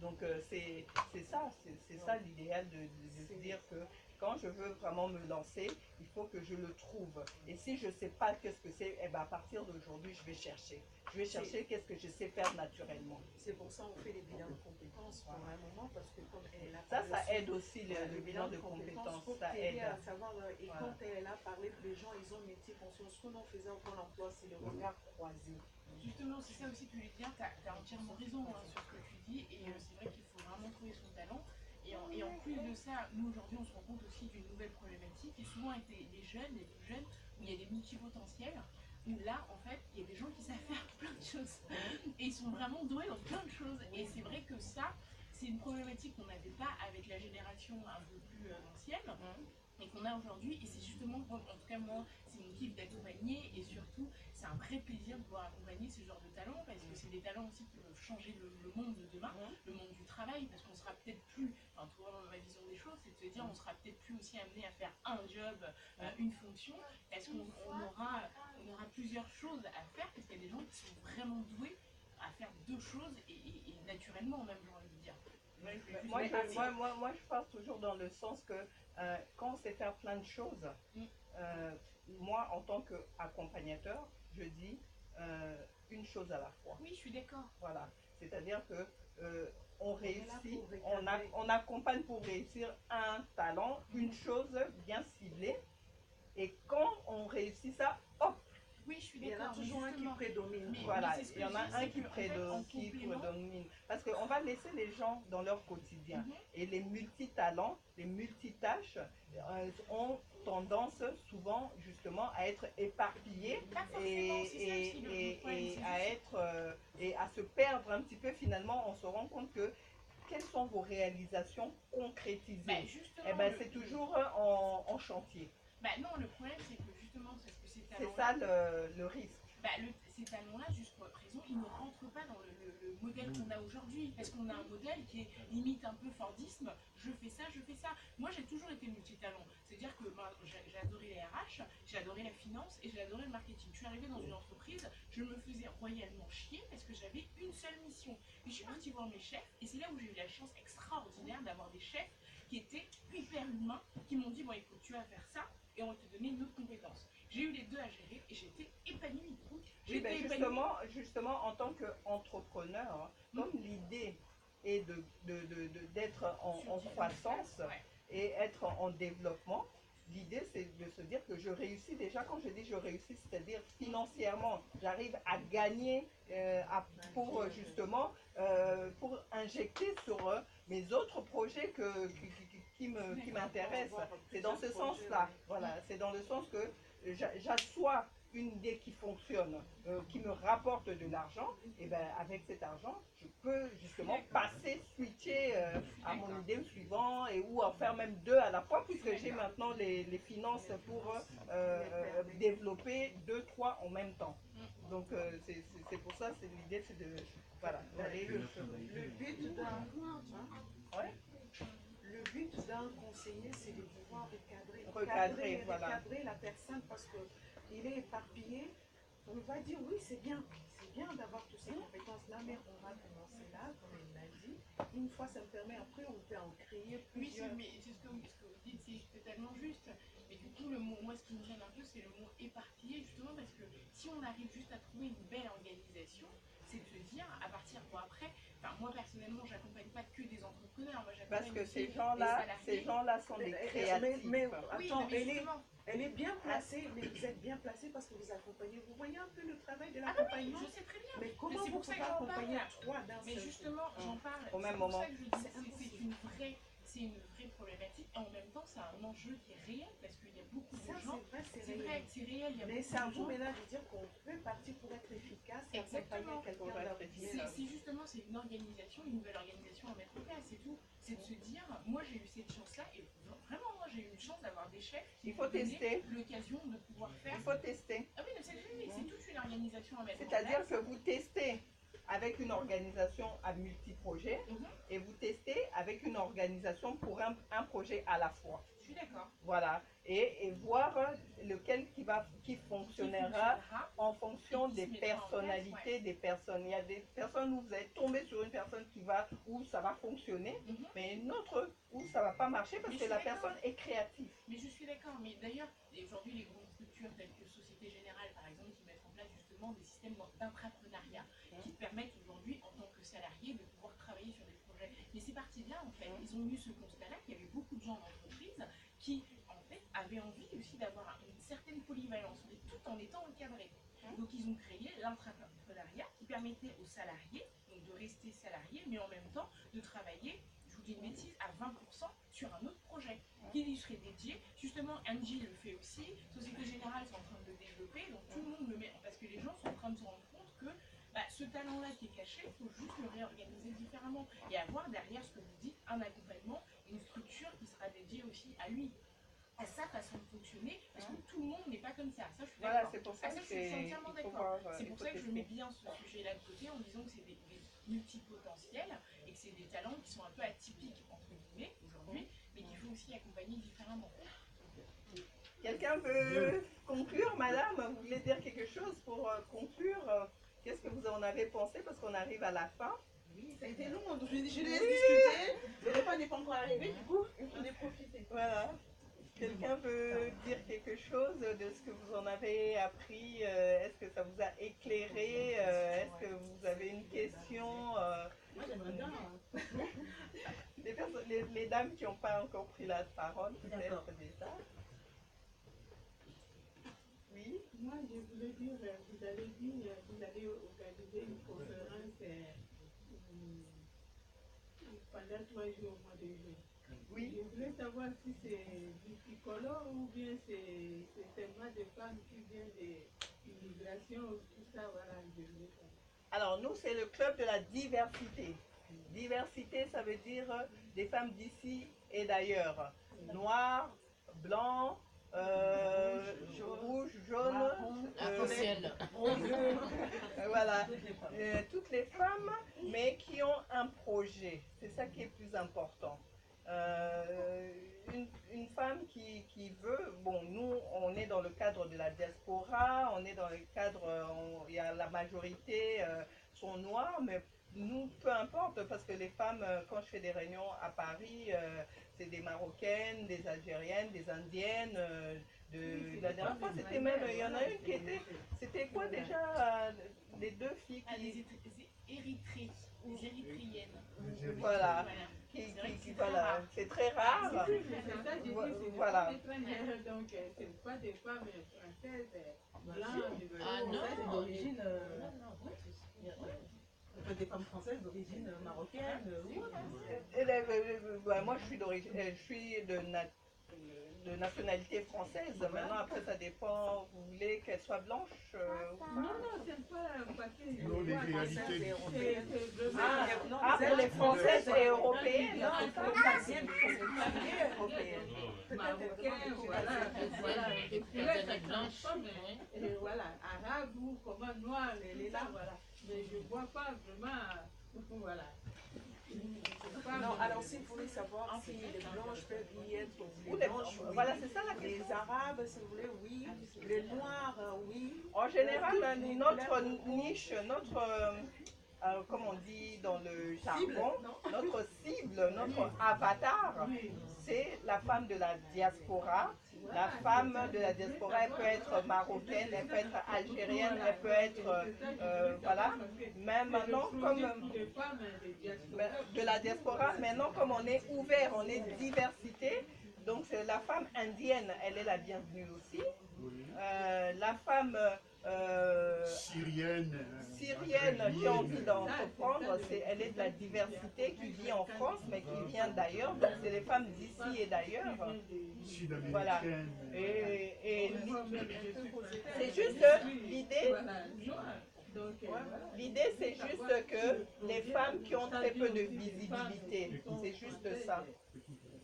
Donc c'est ça l'idéal, de se dire que quand je veux vraiment me lancer, il faut que je le trouve. Et si je ne sais pas qu'est-ce que c'est, eh ben à partir d'aujourd'hui, je vais chercher. Je vais chercher qu'est-ce que je sais faire naturellement. C'est pour ça qu'on fait les bilans de compétences pour un moment, parce que comme elle a Ça parlé aide aussi, le bilan de compétences. pour Ça t'aider aide. à savoir, et Voilà. quand elle a parlé que les gens, ils ont un métier conscient, ce qu'on faisait au Pôle emploi, c'est le regard croisé. Justement, c'est ça aussi que je voulais dire, tu as entièrement raison sur ce que tu dis, et c'est vrai qu'il faut vraiment trouver son talent. Et en plus de ça, nous aujourd'hui on se rend compte aussi d'une nouvelle problématique, et souvent avec les jeunes, les plus jeunes, où il y a des multipotentiels, où là en fait il y a des gens qui savent faire plein de choses, et ils sont vraiment doués dans plein de choses. Et c'est vrai que ça, c'est une problématique qu'on n'avait pas avec la génération un peu plus ancienne, et qu'on a aujourd'hui, et c'est justement, en tout cas moi, c'est mon kiff d'accompagner, et surtout, c'est un vrai plaisir de pouvoir accompagner ce genre de talents, parce que c'est des talents aussi qui peuvent changer le monde de demain, le monde du travail, parce qu'on sera peut-être plus, enfin, toi, ma vision des choses, c'est de se dire, on sera peut-être plus aussi amené à faire un job, une fonction, parce qu'on aura plusieurs choses à faire, parce qu'il y a des gens qui sont vraiment doués à faire deux choses, et naturellement même, j'ai envie de dire. Moi, je pense toujours dans le sens que quand on sait faire plein de choses, moi, en tant qu'accompagnateur, je dis une chose à la fois. Oui, je suis d'accord. Voilà. C'est-à-dire que on réussit, on accompagne pour réussir un talent, une chose bien ciblée. Et quand on réussit ça, hop! Oui, je suis d'accord. Il y en a toujours un qui prédomine. Voilà, il y en a un qui prédomine. Parce qu'on va laisser les gens dans leur quotidien. Et les multitalents, les multitâches ont tendance souvent justement à être éparpillés et à se perdre un petit peu. Finalement, on se rend compte que quelles sont vos réalisations concrétisées? C'est toujours en chantier. Bah non, le problème c'est que justement, parce que ces talents-là... C'est ça le risque. Bah, ces talents-là, jusqu'à présent, ils ne rentrent pas dans le modèle qu'on a aujourd'hui. Parce qu'on a un modèle qui est limite un peu Fordisme. Je fais ça, je fais ça. Moi, j'ai toujours été multitalent. C'est-à-dire que j'ai adoré les RH, j'ai adoré la finance et j'ai adoré le marketing. Je suis arrivée dans une entreprise, je me faisais royalement chier parce que j'avais une seule mission. Et je suis partie voir mes chefs et c'est là où j'ai eu la chance extraordinaire d'avoir des chefs qui étaient hyper humains, qui m'ont dit, bon écoute, tu vas faire ça et on va te donner une autre compétence. J'ai eu les deux à gérer et j'étais épanouie. Oui, ben justement, en tant qu'entrepreneur, comme l'idée est d'être en croissance et être en développement, l'idée c'est de se dire que je réussis déjà. Quand je dis je réussis, c'est-à-dire financièrement, j'arrive à gagner pour justement pour injecter sur mes autres projets qui m'intéressent. C'est dans ce sens-là. Voilà, c'est dans le sens que j'assois une idée qui fonctionne, qui me rapporte de l'argent, et ben avec cet argent, je peux justement switcher à mon idée suivante ou en faire même deux à la fois, puisque j'ai maintenant les finances pour développer 2, 3 en même temps. Donc c'est pour ça, l'idée c'est de d'aller le but d'un le but d'un conseiller, c'est de pouvoir recadrer la personne, parce qu'il est éparpillé. On va dire oui, c'est bien d'avoir toutes ces compétences-là, mais on va commencer là, comme il l'a dit. Une fois, ça me permet, après, on peut en créer plusieurs. Oui, mais c'est ce que vous dites, c'est totalement juste. Mais du coup, moi, ce qui me gêne un peu, c'est le mot éparpillé, justement, parce que si on arrive juste à trouver une belle organisation, c'est de se dire, à partir, après, moi personnellement, j'accompagne pas que des entrepreneurs, moi parce que ces salariés. gens-là sont des créatifs. Mais attends, elle est bien placée, mais vous êtes bien placée parce que vous accompagnez. Vous voyez un peu le travail de l'accompagnement? Je sais très bien. Mais comment vous pouvez accompagner 3 d'un seul? Mais justement, j'en parle. Au même moment. C'est une vraie problématique. Et en même temps, c'est un enjeu qui est réel parce qu'il y a beaucoup de gens. C'est vrai, c'est réel. Mais c'est à vous maintenant de dire qu'on peut partir pour être efficace et accompagner quelqu'un. C'est justement, c'est une organisation, une nouvelle organisation à mettre en place, c'est tout. C'est de se dire, moi j'ai eu cette chance-là et vraiment, moi j'ai eu une chance d'avoir des chefs qui m'ont donné l'occasion de pouvoir faire. Il faut tester. Ah oui, c'est toute une organisation à mettre en place. C'est-à-dire que vous testez avec une organisation à multi-projets et vous testez avec une organisation pour un projet à la fois. Je suis d'accord. Voilà. Et voir lequel qui fonctionnera en fonction des personnalités des personnes. Il y a des personnes où vous êtes tombé sur une personne où ça va fonctionner, mais une autre où ça ne va pas marcher parce que la personne est créative. Mais je suis d'accord. Mais d'ailleurs, aujourd'hui, les grandes structures telles que Société Générale, par exemple, qui mettent en place justement des systèmes d'intrapreneuriat qui permettent aujourd'hui, en tant que salarié, de pouvoir travailler sur des projets. Mais c'est parti de là, en fait. Ils ont eu ce constat-là qu'il y avait beaucoup de gens d'entreprise qui, en fait, avaient envie aussi d'avoir une certaine polyvalence, mais tout en étant encadrés. Donc, ils ont créé l'intrapreneuriat qui permettait aux salariés donc, de rester salariés, mais en même temps de travailler, je vous dis une bêtise, à 20% sur un autre projet qui lui serait dédié. Justement, Angie le fait aussi, Société Générale est en train de le développer, donc tout le monde le met, parce que les gens sont en train de se rendre compte que ce talent-là qui est caché, il faut juste le réorganiser différemment et avoir derrière ce que vous dites, un accompagnement, une structure qui sera dédiée aussi à lui, à sa façon de fonctionner, parce que tout le monde n'est pas comme ça. Ça, je suis d'accord. C'est pour ça que je suis entièrement d'accord. C'est pour ça que je mets bien bien ce sujet-là de côté en disant que c'est des multipotentiels et que c'est des talents qui sont un peu atypiques, entre guillemets, aujourd'hui, mais qu'il faut aussi accompagner différemment. Quelqu'un veut conclure, madame? Vous voulez dire quelque chose pour conclure? Qu'est-ce que vous en avez pensé? Parce qu'on arrive à la fin. Oui, ça a été long, donc je laisse discuter. Le repas n'est pas encore arrivé, du coup, j'en ai profité. Voilà. Quelqu'un veut dire quelque chose de ce que vous en avez appris? Est-ce que ça vous a éclairé? Est-ce que vous avez une question? Moi, j'aimerais bien. Les dames qui n'ont pas encore pris la parole, peut-être déjà. Oui. Moi, je voulais dire, vous avez dit, vous allez organiser une conférence pendant 3 jours au mois de juin. Oui. Je voulais savoir si c'est du psychologue ou bien c'est seulement des femmes qui viennent de l'immigration, tout ça, voilà, je voulais savoir. Alors, nous, c'est le club de la diversité. Diversité, ça veut dire des femmes d'ici et d'ailleurs. Noires, blancs, voilà, toutes les femmes, mais qui ont un projet. C'est ça qui est plus important. Une femme qui veut, bon, nous, on est dans le cadre de la diaspora, on est dans le cadre, il y a la majorité sont noires, mais nous, peu importe, parce que les femmes, quand je fais des réunions à Paris, c'est des Marocaines, des Algériennes, des Indiennes. La dernière fois, c'était même, il y en a une qui était, c'était quoi déjà, les deux filles qui... Des Érythriennes. Voilà. Voilà, c'est très rare. Voilà. Donc, ce n'est pas des femmes françaises blanches. Ah non, c'est d'origine. Des femmes françaises d'origine marocaine. Moi, je suis d'origine, je suis de nationalité française. Maintenant, après, ça dépend. Vous voulez qu'elle soit blanche Non, c'est pas parce que Non, les réalités. pour les françaises et européennes. Voilà, arabe ou comment noir, elle est là, voilà. Mais je ne vois pas vraiment, voilà. Non, alors si vous voulez savoir si les blanches peuvent y être, Ou les blanches, voilà, c'est ça la question. Les arabes, si vous voulez, oui. Les noirs, oui. En général, notre niche, notre, comme on dit dans le jargon, notre cible, notre avatar, c'est la femme de la diaspora. La femme de la diaspora, elle peut être marocaine, elle peut être algérienne, elle peut être, voilà. Mais maintenant, comme de la diaspora, maintenant comme on est ouvert, on est diversité, donc c'est la femme indienne, elle est la bienvenue aussi. La femme syrienne qui a envie d'entreprendre, elle est de la diversité, qui vit en France mais qui vient d'ailleurs, donc c'est les femmes d'ici et d'ailleurs. Voilà. Et c'est juste l'idée. L'idée, c'est juste que les femmes qui ont très peu de visibilité, c'est juste ça.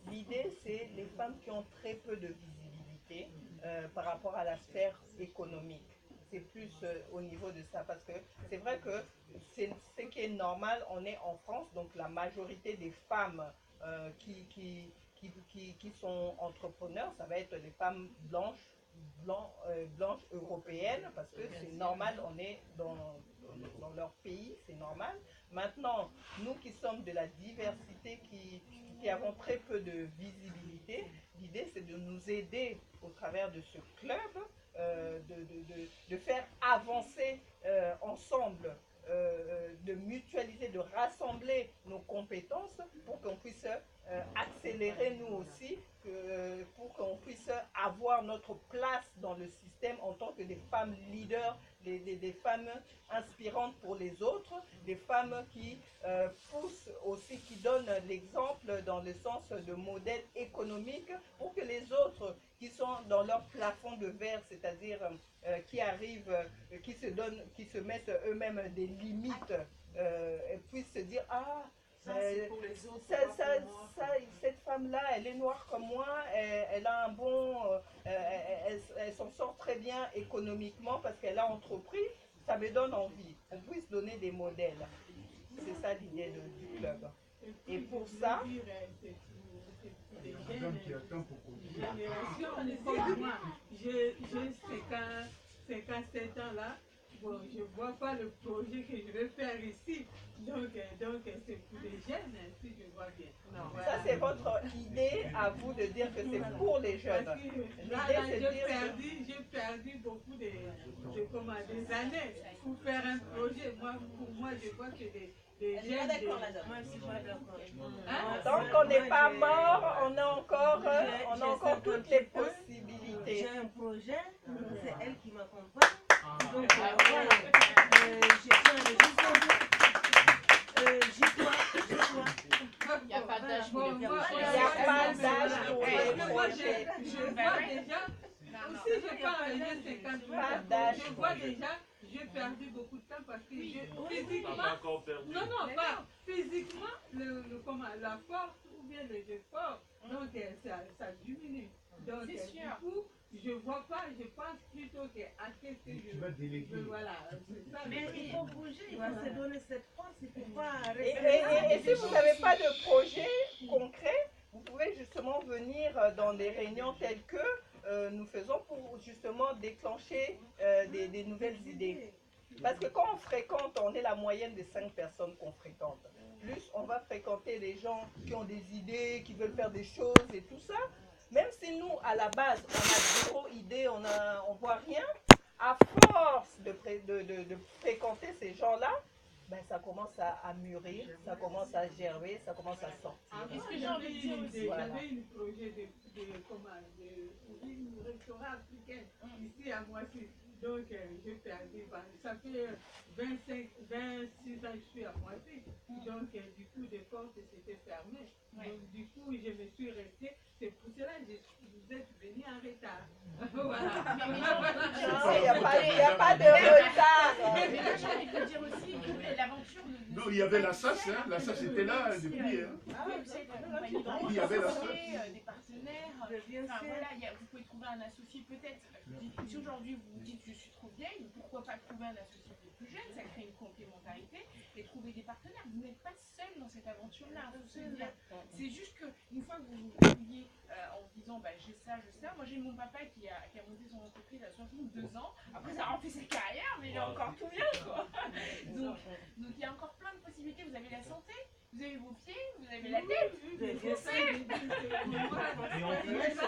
L'idée, c'est les femmes qui ont très peu de visibilité par rapport à la sphère économique. C'est plus au niveau de ça, parce que c'est vrai que c'est ce qui est normal, on est en France, donc la majorité des femmes qui sont entrepreneurs, ça va être les femmes blanches européennes, parce que c'est normal, on est dans leur pays, c'est normal. Maintenant, nous qui sommes de la diversité, qui avons très peu de visibilité, l'idée c'est de nous aider au travers de ce club, de faire avancer ensemble, de mutualiser, de rassembler nos compétences pour qu'on puisse accélérer nous aussi, pour qu'on puisse avoir notre place dans le système en tant que des femmes leaders, des femmes inspirantes pour les autres, des femmes qui poussent aussi, qui donnent l'exemple dans le sens de modèle économique pour que les autres qui sont dans leur plafond de verre, c'est-à-dire qui arrivent, qui se mettent eux-mêmes des limites, puissent se dire « Ah, pour les autres, cette femme-là, elle est noire comme moi, elle a un bon, elle s'en sort très bien économiquement parce qu'elle a entrepris, ça me donne envie. On puisse donner des modèles. C'est ça l'idée du club. Et pour ça, j'ai 57 ans là. Bon, je ne vois pas le projet que je vais faire ici. Donc c'est pour les jeunes, si je vois bien. Non, ça, c'est votre idée à vous de dire que c'est pour les jeunes. J'ai perdu beaucoup des années pour faire un projet. Pour moi, je vois que les jeunes... Tant qu'on n'est pas mort, on a encore toutes les possibilités. J'ai un projet, c'est elle qui m'accompagne. Donc voilà, il n'y a pas d'âge pour les projets. Il n'y a pas d'âge pour les projets. Je vois déjà, aussi je parle de 50 je vois déjà, j'ai perdu beaucoup de temps parce que physiquement, pas physiquement, la force ou bien les efforts, donc ça diminue. Donc du coup, je vois pas, je pense plutôt à qu'est-ce que Tu vas déléguer. Voilà, c'est ça. Mais il faut bouger, il faut se donner cette force, il faut pas Et si vous n'avez pas de projet concret, vous pouvez justement venir dans des réunions telles que nous faisons pour justement déclencher des nouvelles idées. Parce que quand on fréquente, on est la moyenne des 5 personnes qu'on fréquente. Plus on va fréquenter les gens qui ont des idées, qui veulent faire des choses et tout ça. Même si nous, à la base, on a zéro idée, on voit rien, à force de fréquenter ces gens-là, ben, ça commence à mûrir, ça commence à gerber, ça commence à sortir. Est-ce que j'avais un projet de restaurant africain ici à Moissy. Donc, j'ai perdu. Ça fait 26 ans que je suis à Moissy. Donc, du coup, les portes s'étaient fermées. Donc, du coup, je me suis restée. C'est pour cela que vous êtes venus en retard. Voilà. Il n'y a pas de retard. Mais là, j'ai envie de dire aussi que l'aventure. Non, il y avait la SAS, hein. La SAS était là depuis. Hein. Il y avait la SAS. Des partenaires. Enfin, voilà, vous pouvez trouver un associé peut-être. Si aujourd'hui vous vous dites je suis trop vieille, pourquoi pas trouver un associé plus jeune, ça crée une complémentarité et trouver des partenaires. Vous n'êtes pas seul dans cette aventure-là. C'est juste qu'une fois que vous vous voyez en vous disant bah, j'ai ça. Moi j'ai mon papa qui a monté son entreprise à 62 ans. Après ça a rempli sa carrière, mais il est encore tout bien quoi. Donc il y a encore plein de possibilités. Vous avez la santé, vous avez vos pieds, vous avez la tête. Bien sûr. Et en plus,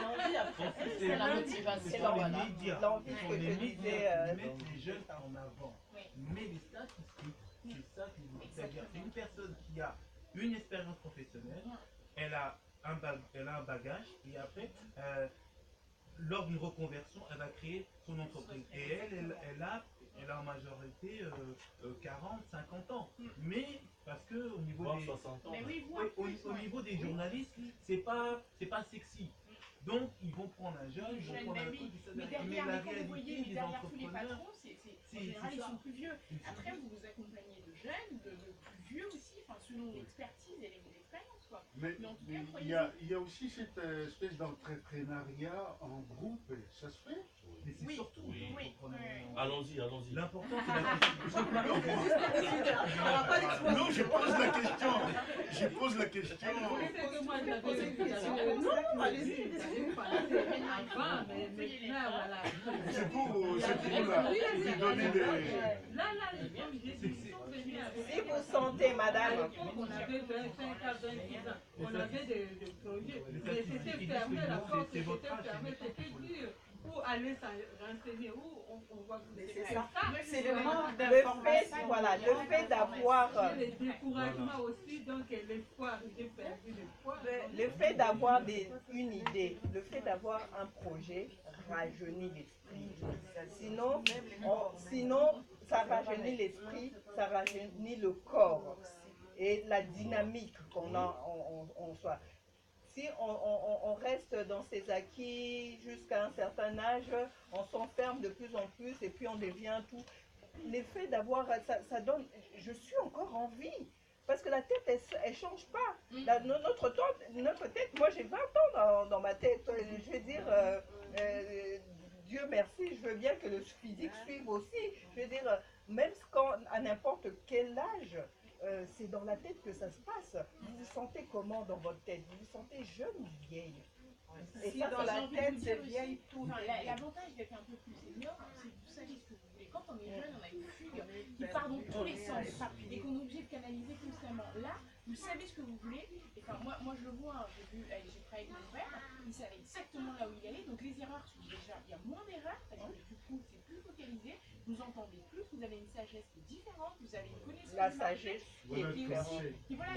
C'est la motivation. C'est l'envie que je disais, mettre les jeunes en avant. Mais les statistiques, c'est ça qui vous dit. C'est-à-dire c'est une personne qui a une expérience professionnelle, elle a un bagage, et après, lors d'une reconversion, elle va créer son entreprise. Et elle a en majorité 40, 50 ans. Mais parce que au niveau des 60 ans. au niveau des journalistes, c'est pas sexy. Donc ils vont prendre un jeune, ils vont prendre un truc. Mais derrière, quand vous voyez derrière tous les patrons, en général ils sont plus vieux. Après vous vous accompagnez de jeunes, de plus vieux aussi, enfin selon l'expertise et l'expérience quoi. Mais en tout cas, il y a aussi cette espèce d'entrepreneuriat en groupe, ça se fait. Mais c'est surtout. Allons-y. L'important c'est la Non, je pose la question. Je pose la question. C'est pour lui donner Si vous sentez, madame. On avait 25 à 26 ans. On avait des projets. Mais c'était fermé, la porte était fermée, c'était dur. Pour aller se renseigner, où on voit que c'est ça. C'est le manque d'information. Voilà, le fait d'avoir. Le découragement aussi, donc l'espoir, j'ai perdu l'espoir. Le fait d'avoir une idée, le fait d'avoir un projet rajeunit l'esprit. Sinon, ça rajeunit l'esprit, ça rajeunit le corps et la dynamique qu'on a en soi. Si on reste dans ses acquis jusqu'à un certain âge, on s'enferme de plus en plus et puis on devient tout. L'effet d'avoir, ça donne, je suis encore en vie. Parce que la tête, elle ne change pas. Notre tête, moi j'ai 20 ans dans ma tête. Je veux dire, Dieu merci, je veux bien que le physique suive aussi. Je veux dire, même à n'importe quel âge, c'est dans la tête que ça se passe. Vous vous sentez comment dans votre tête? Vous vous sentez jeune ou vieille? Et si dans la tête, c'est vieille, tout. L'avantage d'être un peu plus senior, c'est que vous savez ce que vous voulez. Quand on est jeune, on a une fugue qui part dans tous les sens et qu'on est obligé de canaliser constamment. Là, vous savez ce que vous voulez. Enfin, moi je le vois, j'ai travaillé avec mon frère, il savait exactement là où il allait. Donc les erreurs sont déjà, il y a moins d'erreurs, parce que du coup c'est plus focalisé, vous entendez plus, vous avez une sagesse qui est différente, vous avez une connaissance. La sagesse qui est différente.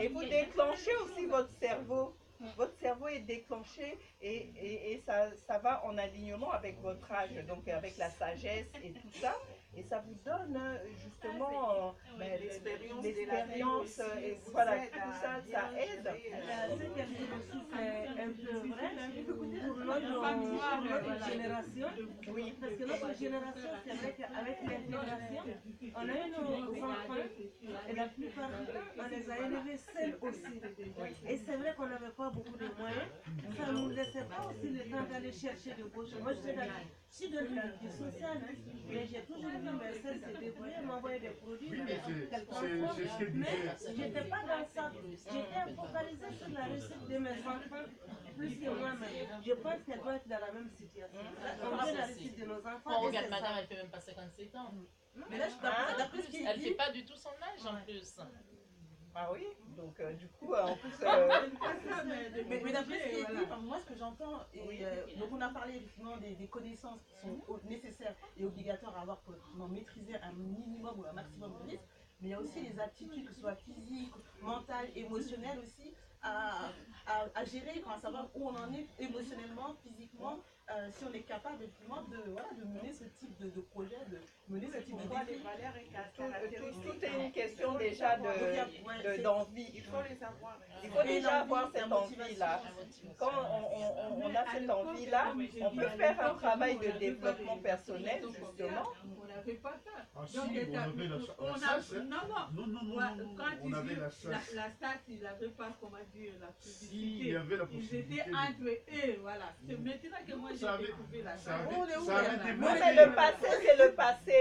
Et vous déclenchez aussi votre cerveau. Votre cerveau est déclenché et ça va en alignement avec votre âge, donc avec la sagesse et tout ça. et ça vous donne justement l'expérience l'expérience, et voilà, tout ça, ça aide. Ce qu'elle dit aussi, c'est un peu vrai pour notre génération. Oui. Parce que notre génération, c'est vrai qu'avec l'intégration, on a eu nos enfants et la plupart d'eux, on les a élevés seuls aussi. Et c'est vrai qu'on n'avait pas beaucoup de moyens. Ça ne nous laissait pas aussi le temps d'aller chercher de beaux choses. Moi, je suis de l'unité sociale, mais j'ai toujours vu mes sœurs se débrouiller, m'envoyer des produits. Mais je n'étais pas dans ça. J'étais focalisée sur la réussite de mes enfants plus que moi-même. Je pense qu'elle doit être dans la même situation. On veut la réussite de nos enfants. On regarde madame, elle ne fait même pas 57 ans. Mais là, je d'après ce qu'il dit. Elle ne fait pas du tout son âge en plus. Ah oui, donc du coup, en plus... Mais d'après ce qui est dit, moi ce que j'entends, donc on a parlé effectivement des connaissances qui sont nécessaires et obligatoires à avoir pour maîtriser un minimum ou un maximum de risques, mais il y a aussi les aptitudes, que ce soit physiques, mentales, émotionnelles aussi, à gérer, à savoir où on en est émotionnellement, physiquement, si on est capable effectivement de mener ce type de projet, de mener ce type de défi. Tout est une question déjà d'envie. Il faut les avoir. Il faut déjà avoir cette envie-là. Quand on a cette envie-là, on peut faire un travail de développement personnel, justement. On n'avait pas ça. Ah si, on avait la SAS. Quand on avait la SAS. La SAS, il n'avait pas, comment dire, la Si, publicité. il y avait la Ils possibilité. étaient entre eux, voilà. C'est maintenant que moi j'ai découvert la SAS. Non, mais le passé, c'est le passé.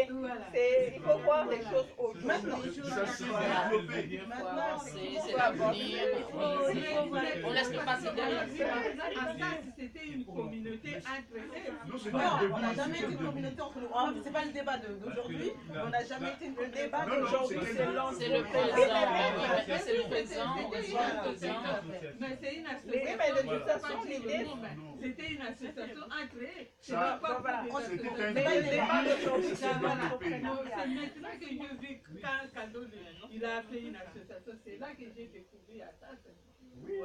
Il faut voir les choses aujourd'hui. Ça s'est développé. Maintenant, c'est l'avenir. On laisse le passé derrière. C'était une communauté entre eux. Non, on n'a jamais été une communauté entre nous. C'est pas le débat d'aujourd'hui, on n'a jamais été une débat d'aujourd'hui. C'est le présent. Mais c'est une association. Oui, mais de toute façon, l'idée... C'était une association entre eux. C'était un débat d'aujourd'hui. C'est maintenant que je vis quand Kado il a fait une association. C'est là que j'ai découvert ça. Oui,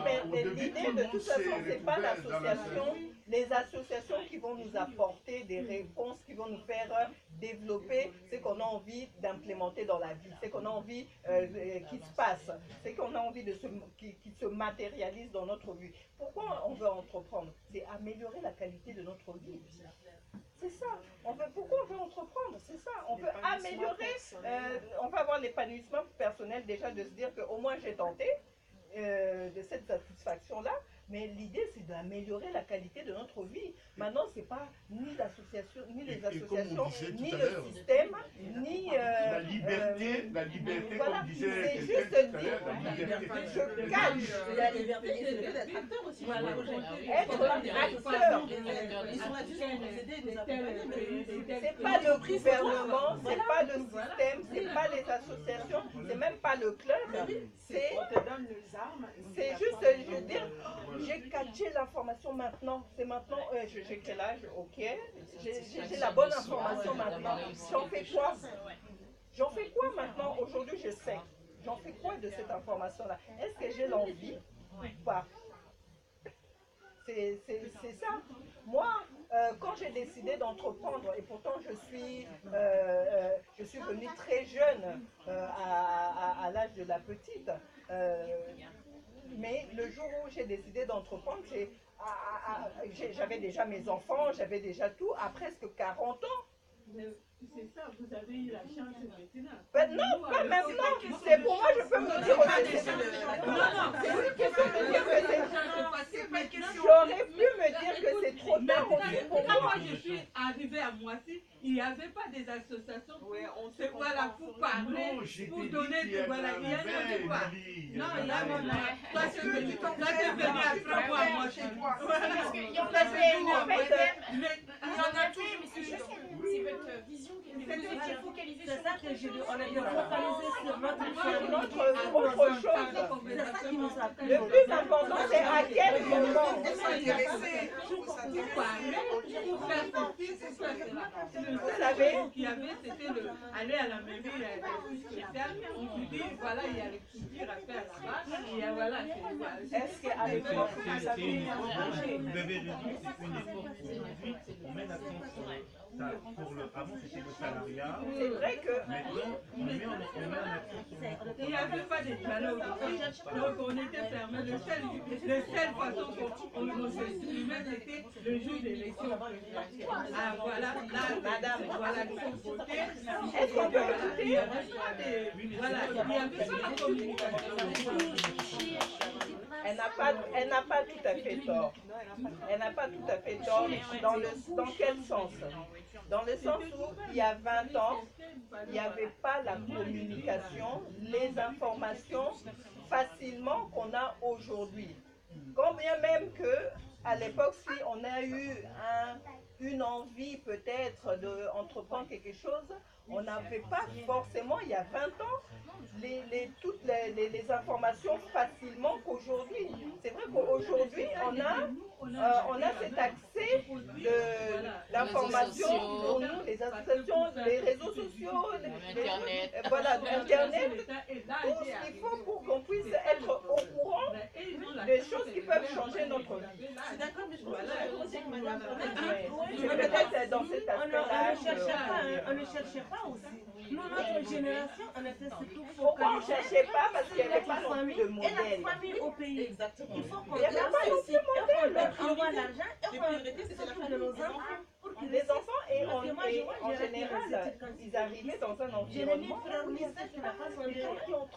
mais l'idée de toute façon, c'est pas l'association, les associations qui vont nous apporter des réponses, qui vont nous faire développer ce qu'on a envie d'implémenter dans la vie, ce qu'on a envie qui se passe, ce qu'on a envie qui se matérialise dans notre vie. Pourquoi on veut entreprendre? C'est améliorer la qualité de notre vie. C'est ça. Pourquoi on veut entreprendre? C'est ça. On veut améliorer, on va avoir l'épanouissement personnel déjà de se dire qu'au moins j'ai tenté. De cette satisfaction-là, mais l'idée c'est d'améliorer la qualité de notre vie. Maintenant, c'est pas ni l'association, ni les associations, ni le système, ni la liberté, voilà, comme disait c'est juste dire, je cache la liberté et c'est le d'être acteur aussi. Être acteur. Ils sont là juste pour nous aider, nous accompagner. C'est pas le gouvernement, c'est pas le système, c'est pas les associations, c'est même pas le club. C'est juste, je veux dire, j'ai catché l'information maintenant. C'est maintenant, j'ai quel âge? Ok. J'ai la bonne information maintenant. J'en fais quoi? J'en fais quoi maintenant? Aujourd'hui, je sais. J'en fais quoi de cette information-là? Est-ce que j'ai l'envie ou pas? C'est ça. Moi, quand j'ai décidé d'entreprendre, et pourtant je suis venue très jeune à l'âge de la petite, mais le jour où j'ai décidé d'entreprendre, j'avais déjà mes enfants, j'avais déjà tout, à presque 40 ans. C'est ça, vous avez eu la chance maintenant. Ben non, pas maintenant. C'est pour moi, je peux me dire aussi. Non, c'est une question de dire que c'est... J'aurais pu me dire que c'est trop tard aussi pour quand moi. moi je suis arrivée à Moissy, il n'y avait pas des associations. Voilà, pour parler, pour donner des... Voilà, il n'y en avait pas. Non, il n'y avait pas. Toi, tu es venu après moi à Moissy. Parce qu'il y en avait une il y en a toujours. C'est votre vision qui est focalisée sur c'est ça que j'ai dit, on est focalisé sur notre autre chose. C'est ça qui nous a plu. Le plus important, c'est à quel moment. Vous savez, qu'il y avait, c'était aller à la mairie spéciale. On lui dit, voilà, il y a les coutures à faire là-bas. Et voilà, est-ce qu'à l'époque, vous avez Vous avez raison, c'est une époque aujourd'hui, on met l'accent sur Avant c'était le salariat. C'est vrai que Maintenant, on met en action sur il n'y avait pas de dialogue. Donc on était fermé. La seule façon qu'on s'exprimait, c'était le jour de l'élection. Ah voilà, là, madame, voilà, il faut voter. est-ce qu'on peut Il n'y avait pas de... Voilà, il n'y avait pas de communication. elle n'a pas tout à fait tort. Elle n'a pas tout à fait tort. Dans quel sens? Dans le sens où il y a 20 ans, il n'y avait pas la communication, les informations facilement qu'on a aujourd'hui. Quand bien même que à l'époque, si on a eu une envie peut-être d'entreprendre quelque chose, on n'avait pas forcément, il y a 20 ans, toutes les informations facilement qu'aujourd'hui. C'est vrai qu'aujourd'hui, on a cet accès de l'information pour nous, les associations, les réseaux sociaux, voilà, Internet, tout ce qu'il faut pour qu'on puisse être au courant des choses qui peuvent changer notre vie. Je suis d'accord, mais je pense que peut-être dans cet aspect-là, on ne cherchait pas aussi. Nous, notre génération, on était surtout pourquoi on ne cherchait pas? Parce qu'il n'y avait pas non plus de modèle. Et la famille au pays. Exactement. Il faut qu'on il n'y avait pas non plus de modèle. on envoie l'argent et on s'occupe de nos enfants. Les enfants, et en général, ils arrivaient dans un environnement. Je n'ai qui n'a pas son délai.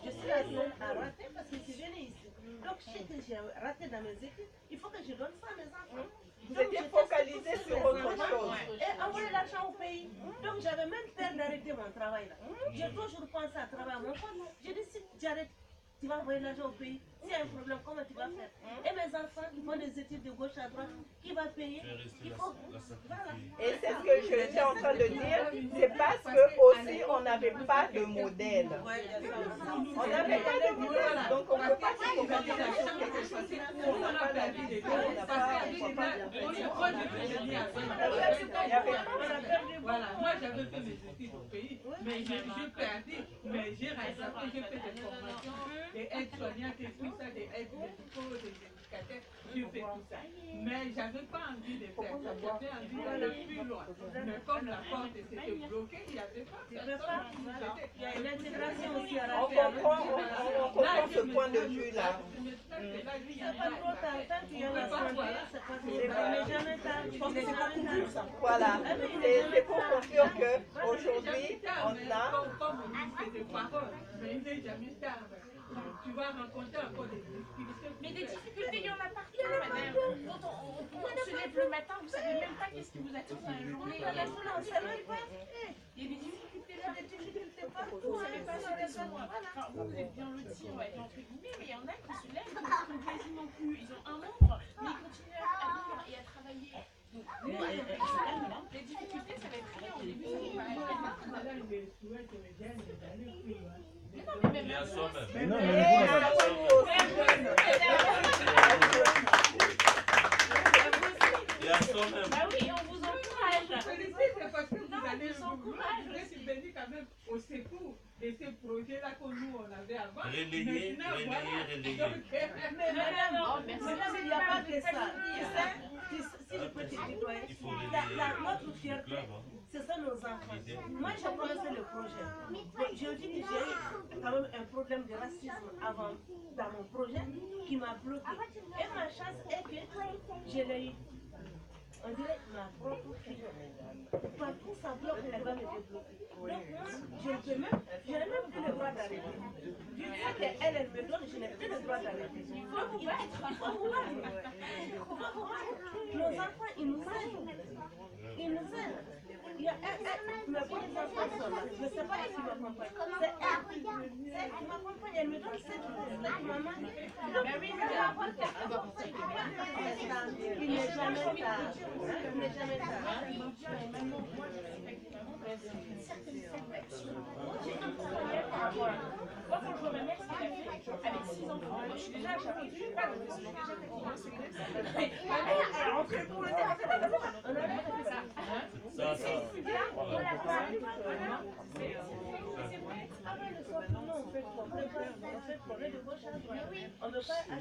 Je suis la seule à rater parce que je suis venue ici. Donc, je sais que j'ai raté dans mes études. Il faut que je donne ça à mes enfants. Vous étiez focalisé sur autre chose. Et envoyer l'argent au pays. Donc, j'avais même peur d'arrêter mon travail là. J'ai toujours pensé à travailler à mon compte. J'ai dit, si j'arrête, tu vas envoyer l'argent au pays. S'il y a un problème, comment tu vas faire? Et mes enfants qui font des études de gauche à droite, qui va payer? Il faut... Voilà. Et c'est ce que je suis en train de dire, c'est parce que aussi on n'avait pas de modèle. On n'avait pas de modèle, donc on ne peut pas se focaliser sur quelque chose où on n'a pas la vie, on n'a pas... Voilà, moi j'avais fait mes études au pays, mais j'ai perdu, mais j'ai rattrapé, j'ai fait des formations, des aides-soignantes et tout ça, des aides médicaux, des éducateurs, j'ai fait tout ça. Mais j'avais pas envie de faire ça, j'avais envie d'aller plus loin. Mais comme la porte était bloquée, il n'y avait pas ça. Il y a une intégration aussi à la On comprend ce point de vue-là. C'est pas trop tard, tant qu'il y a la santé, c'est pas trop tard. Mais jamais tard, je pense que c'est pas cool ça. Voilà, c'est pour conclure qu'aujourd'hui, on a... Comme on dit, c'est des paroles, mais il n'est jamais tard. Tu vas rencontrer encore des difficultés. Mais des difficultés, il y en a partout, madame. Quand on se lève le matin, vous ne savez même pas qu'est-ce qui vous attend dans la journée. Il y a des difficultés là, des difficultés partout. Vous ne savez pas ce que c'est. Enfin, vous êtes bien lotis, on va dire entre guillemets, mais il y en a qui se lèvent, qui ne sont quasiment plus. Ils ont un membre, mais ils continuent à vivre et à travailler. Donc, les difficultés, ça va être rien au début, ça va pas aller. Il est à soi-même. Mais non, Il est à soi-même. Bah oui, on vous encourage. Félicite parce que vous allez subvenir quand même au secours de ces projets-là que nous on avait avant. Relayez. Mais madame, il n'y a pas que ça. Si je peux te tutoyer, notre fierté, ce sont nos enfants. Moi, j'ai commencé le projet. Mais je dis que j'ai eu quand même un problème de racisme avant dans mon projet qui m'a bloqué. Et ma chance est que je l'ai eu. On dirait ma propre fille. Partout ça bloque, elle va me débloquer. Donc moi, je n'ai même plus le droit d'arrêter. Du fait qu'elle me donne, je n'ai plus le droit d'arrêter. Il faut voir. Nos enfants, ils nous aident. Ils nous aident. Il y a mes enfants sont là. Je ne sais pas qui m'accompagne. C'est elle qui m'accompagne. Elle me donne cette chose-là qui m'a manqué. Il n'est jamais tard. Il n'est jamais tard. Moi, quand je vois ma mère, ce qu'elle a fait avec 6 enfants, moi je suis déjà, je suis pas dans le déjà fait commencer les elle est rentrée pour le Ça. c'est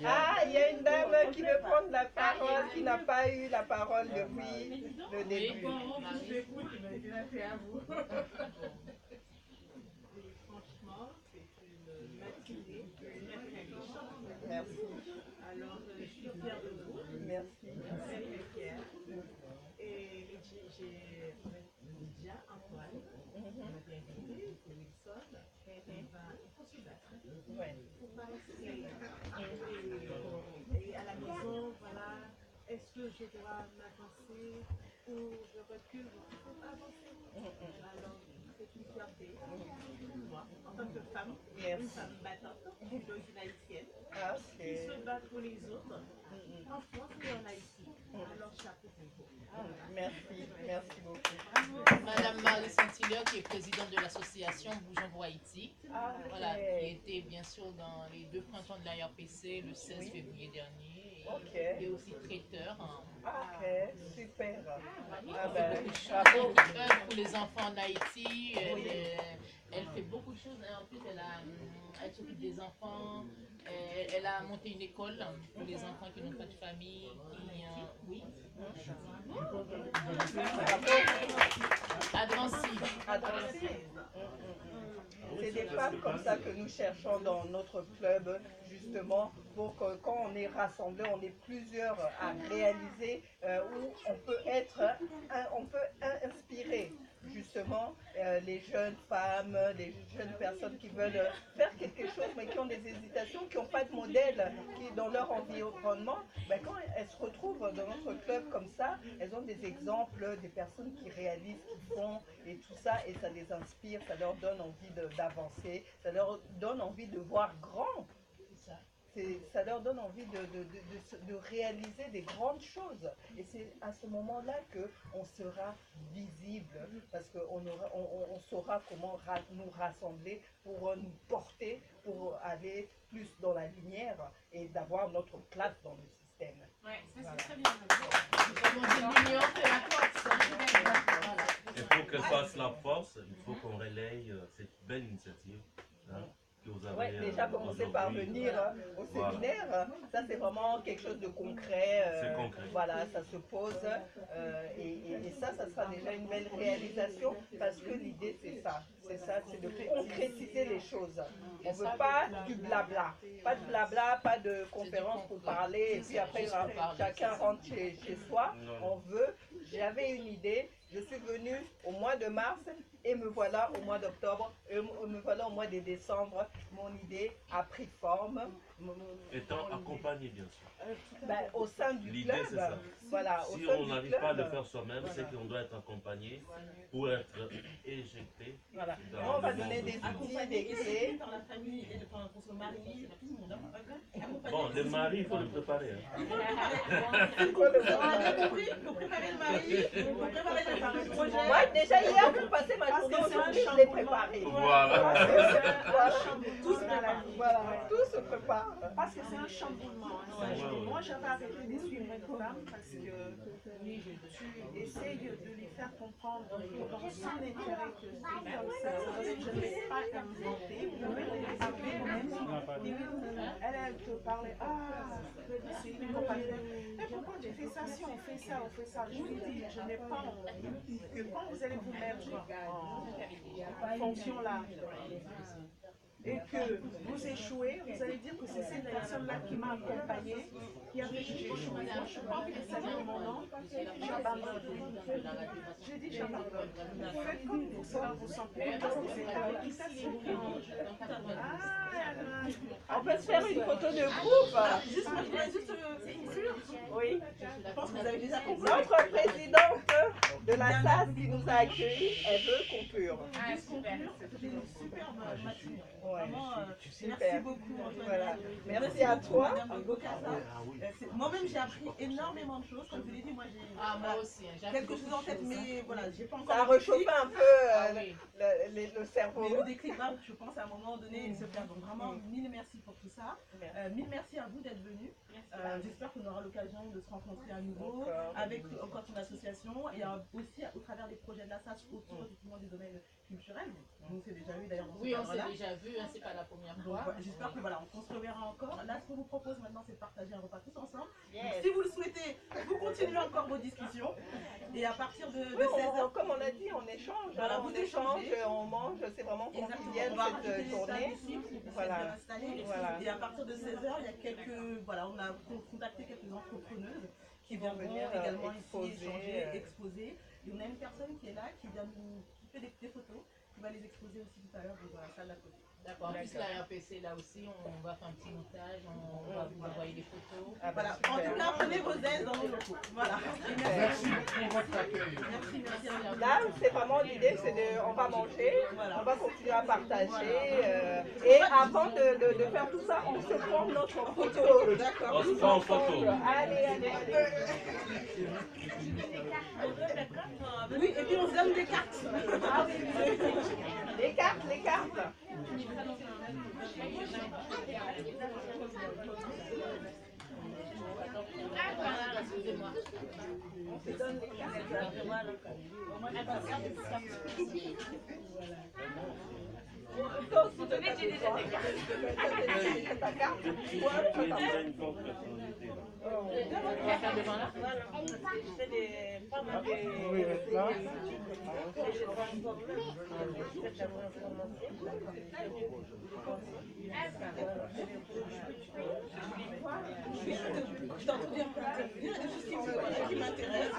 Ah, il y a une dame qui veut prendre la parole, qui n'a pas eu la parole depuis le début. Franchement, c'est une matinée Merci. Alors, je suis fière de vous. Merci. Très fière. Et j'ai Lydia, Antoine, on m'a bien invité, c'est Wilson. Il faut se battre. Ouais. Faut pas rester. Et à la maison, voilà, est-ce que je dois m'avancer ou je recule? Il faut avancer. Alors, c'est une fierté pour moi, en tant que femme, une femme battante, d'origine haïtienne, qui se bat pour les autres, en France et en Haïti. Alors, chapeau pour vous. Merci, merci beaucoup. Madame Marie Saint-Hilaire, qui est présidente de l'association Bougeons pour Haïti, voilà, qui était bien sûr dans les 2 printemps de l'ARPC le 16 février dernier, et aussi traiteur. Ok, super. Chapeau pour les enfants en Haïti, elle fait beaucoup de choses, en plus elle s'occupe des enfants, elle a monté une école pour les enfants qui n'ont pas de famille, oui. À Drancy. C'est des femmes comme ça que nous cherchons dans notre club, justement, pour que quand on est rassemblés, on est plusieurs à réaliser où on peut inspirer justement les jeunes femmes, les jeunes personnes qui veulent faire quelque chose mais qui ont des hésitations, qui n'ont pas de modèle dans leur environnement. Ben, quand elles se retrouvent dans notre club comme ça, elles ont des exemples, des personnes qui réalisent, qui font et tout ça, et ça les inspire, ça leur donne envie d'avancer, ça leur donne envie de voir grand. Ça leur donne envie de réaliser des grandes choses. Et c'est à ce moment-là qu'on sera visible, parce qu'on saura comment nous rassembler pour nous porter, pour aller plus dans la lumière et d'avoir notre place dans le système. Oui, ça c'est très bien. Et pour qu'elle fasse la force, il faut qu'on relaye cette belle initiative. Vous avez déjà commencer par venir au séminaire, ça c'est vraiment quelque chose de concret. C'est concret. Voilà, ça se pose et ça sera déjà une belle réalisation parce que l'idée c'est ça, c'est de concrétiser les choses. On ne veut pas du blabla, pas de conférence pour parler et puis après chacun rentre chez soi. On veut, j'avais une idée, je suis venue au mois de mars et me voilà au mois d'octobre, et me voilà au mois de décembre. Mon idée a pris forme. Étant accompagné, bien sûr. Au sein du club. L'idée, c'est ça. Voilà, si on n'arrive pas à le faire soi-même, c'est qu'on doit être accompagné pour être éjecté. Voilà. On va donner des outils, des clés. Par la famille et pour son mari, tout le monde. Bon, le mari, il faut le préparer. Pour préparer le mari, pour préparer le projet. Moi, déjà hier, pour passer ma journée aujourd'hui, je l'ai préparé. Voilà. Tout se prépare. Parce que c'est un chamboulement. Moi, j'avais arrêté de suivre une femme parce que tu essayes de lui faire comprendre dans son intérêt que c'est comme ça. Je ne vais pas inventer. Elle te parlait, c'est une compagnie. Mais pourquoi tu fais ça? Si on fait ça, on fait ça. Je lui dis, je n'ai pas honte. Que quand vous allez vous mettre en fonction là, et que vous échouez, vous allez dire que c'est cette personne-là qui m'a accompagné, qui a fait que j'ai échoué. Moi, je n'ai pas envie de saluer mon nom, j'abandonne. J'ai dit j'abandonne. Faites comme vous vous sentez, parce que c'est la réputation. On peut se faire une photo de groupe. Juste conclure. Oui. Je pense que vous avez déjà compris. Notre présidente de la SAS qui nous a accueillis, elle veut conclure. C'était une superbe matinée. Vraiment, merci beaucoup. Voilà. Merci à toi. Moi-même, j'ai appris énormément de choses. Comme je l'ai dit, moi, j'ai moi aussi, quelque chose en tête, mais voilà, j'ai pas encore. Ça a réchauffé un peu le cerveau. Mais le déclic, je pense, à un moment donné, il se fait. Donc, vraiment, mille merci pour tout ça. Mille merci à vous d'être venus. J'espère qu'on aura l'occasion de se rencontrer à nouveau avec encore une association et aussi aussi au travers des projets de la SAS autour effectivement du domaine culturel. On s'est déjà vu d'ailleurs dans Oui, on s'est déjà vu, hein, c'est pas la première fois. J'espère que voilà, on se reverra encore. Là, ce qu'on vous propose maintenant, c'est de partager un repas tous ensemble. Donc, si vous le souhaitez, vous continuez encore vos discussions. Et à partir de 16h, comme on a dit, on échange. Voilà, on échange, on mange, c'est vraiment convivial cette journée. Voilà. Et à partir de 16h, il y a quelques, voilà, on a contacté quelques entrepreneuses qui vont venir également ici échanger, exposer. Et on a une personne qui est là, qui fait des photos, qui va les exposer aussi tout à l'heure dans la salle d'à côté. D'accord, en plus la RPC là aussi, on va faire un petit montage, on va vous envoyer des photos. Voilà, en tout cas, prenez vos aises dans nos locaux. Voilà. Merci pour votre accueil. Merci. Là, c'est vraiment l'idée, c'est on va manger, on va continuer à partager. Et avant de faire tout ça, on se prend notre photo. D'accord. On se prend en photo. Allez. Oui, et puis on se donne des cartes. Ah oui, les cartes. Excusez-moi. On se donne les cartes. Vous donnez déjà des cartes. Ta carte. Tu es déjà une forte personnalité là. Je t'en souviens pas. Ce qui m'intéresse,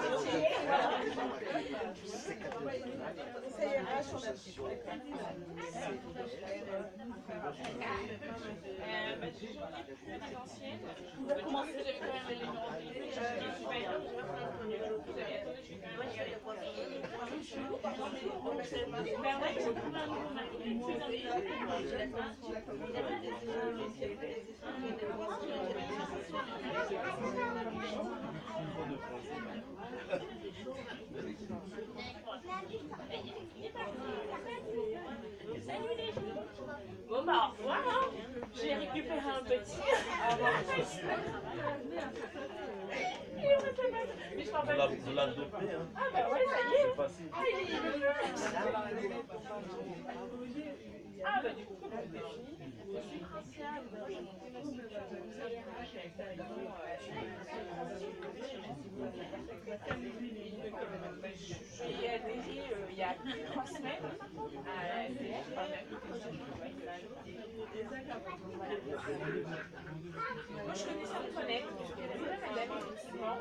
Vous avez quand même les numéros Bon bah au revoir, hein. J'ai récupéré un petit. Mais je parle pas. Vous l'adoptez, hein? Ah bah ouais, ça y est. C'est facile. Ah, il est bleu. Ah bah du coup, comme c'est fini, je suis principale. J'ai adhéré il y a 3 semaines à l'ADF. Moi je connaissais Antoinette, il y a la madame effectivement.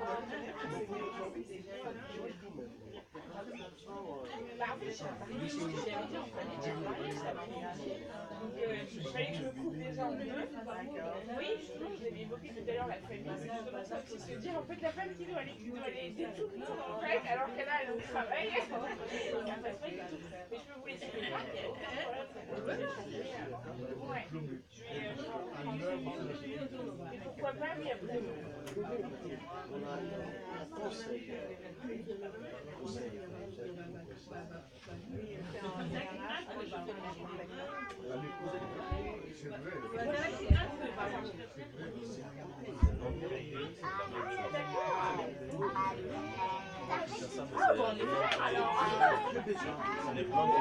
Bah en fait j'ai un ce que j'avais dit Antoinette, j'ai marié, ça m'a engagé. Donc il fallait que je me coupe déjà en deux. Oui, justement, je l'avais évoqué tout à l'heure, la famille, c'est justement ça, c'est se dire en fait la femme qui doit aller aider tout le monde en fait, alors qu'elle a le travail. Mais je peux vous laisser les cartes, il n'y a aucun problème. Ouais. Et pourquoi pas, oui, après. Ah bon, on est frères alors. On est plein de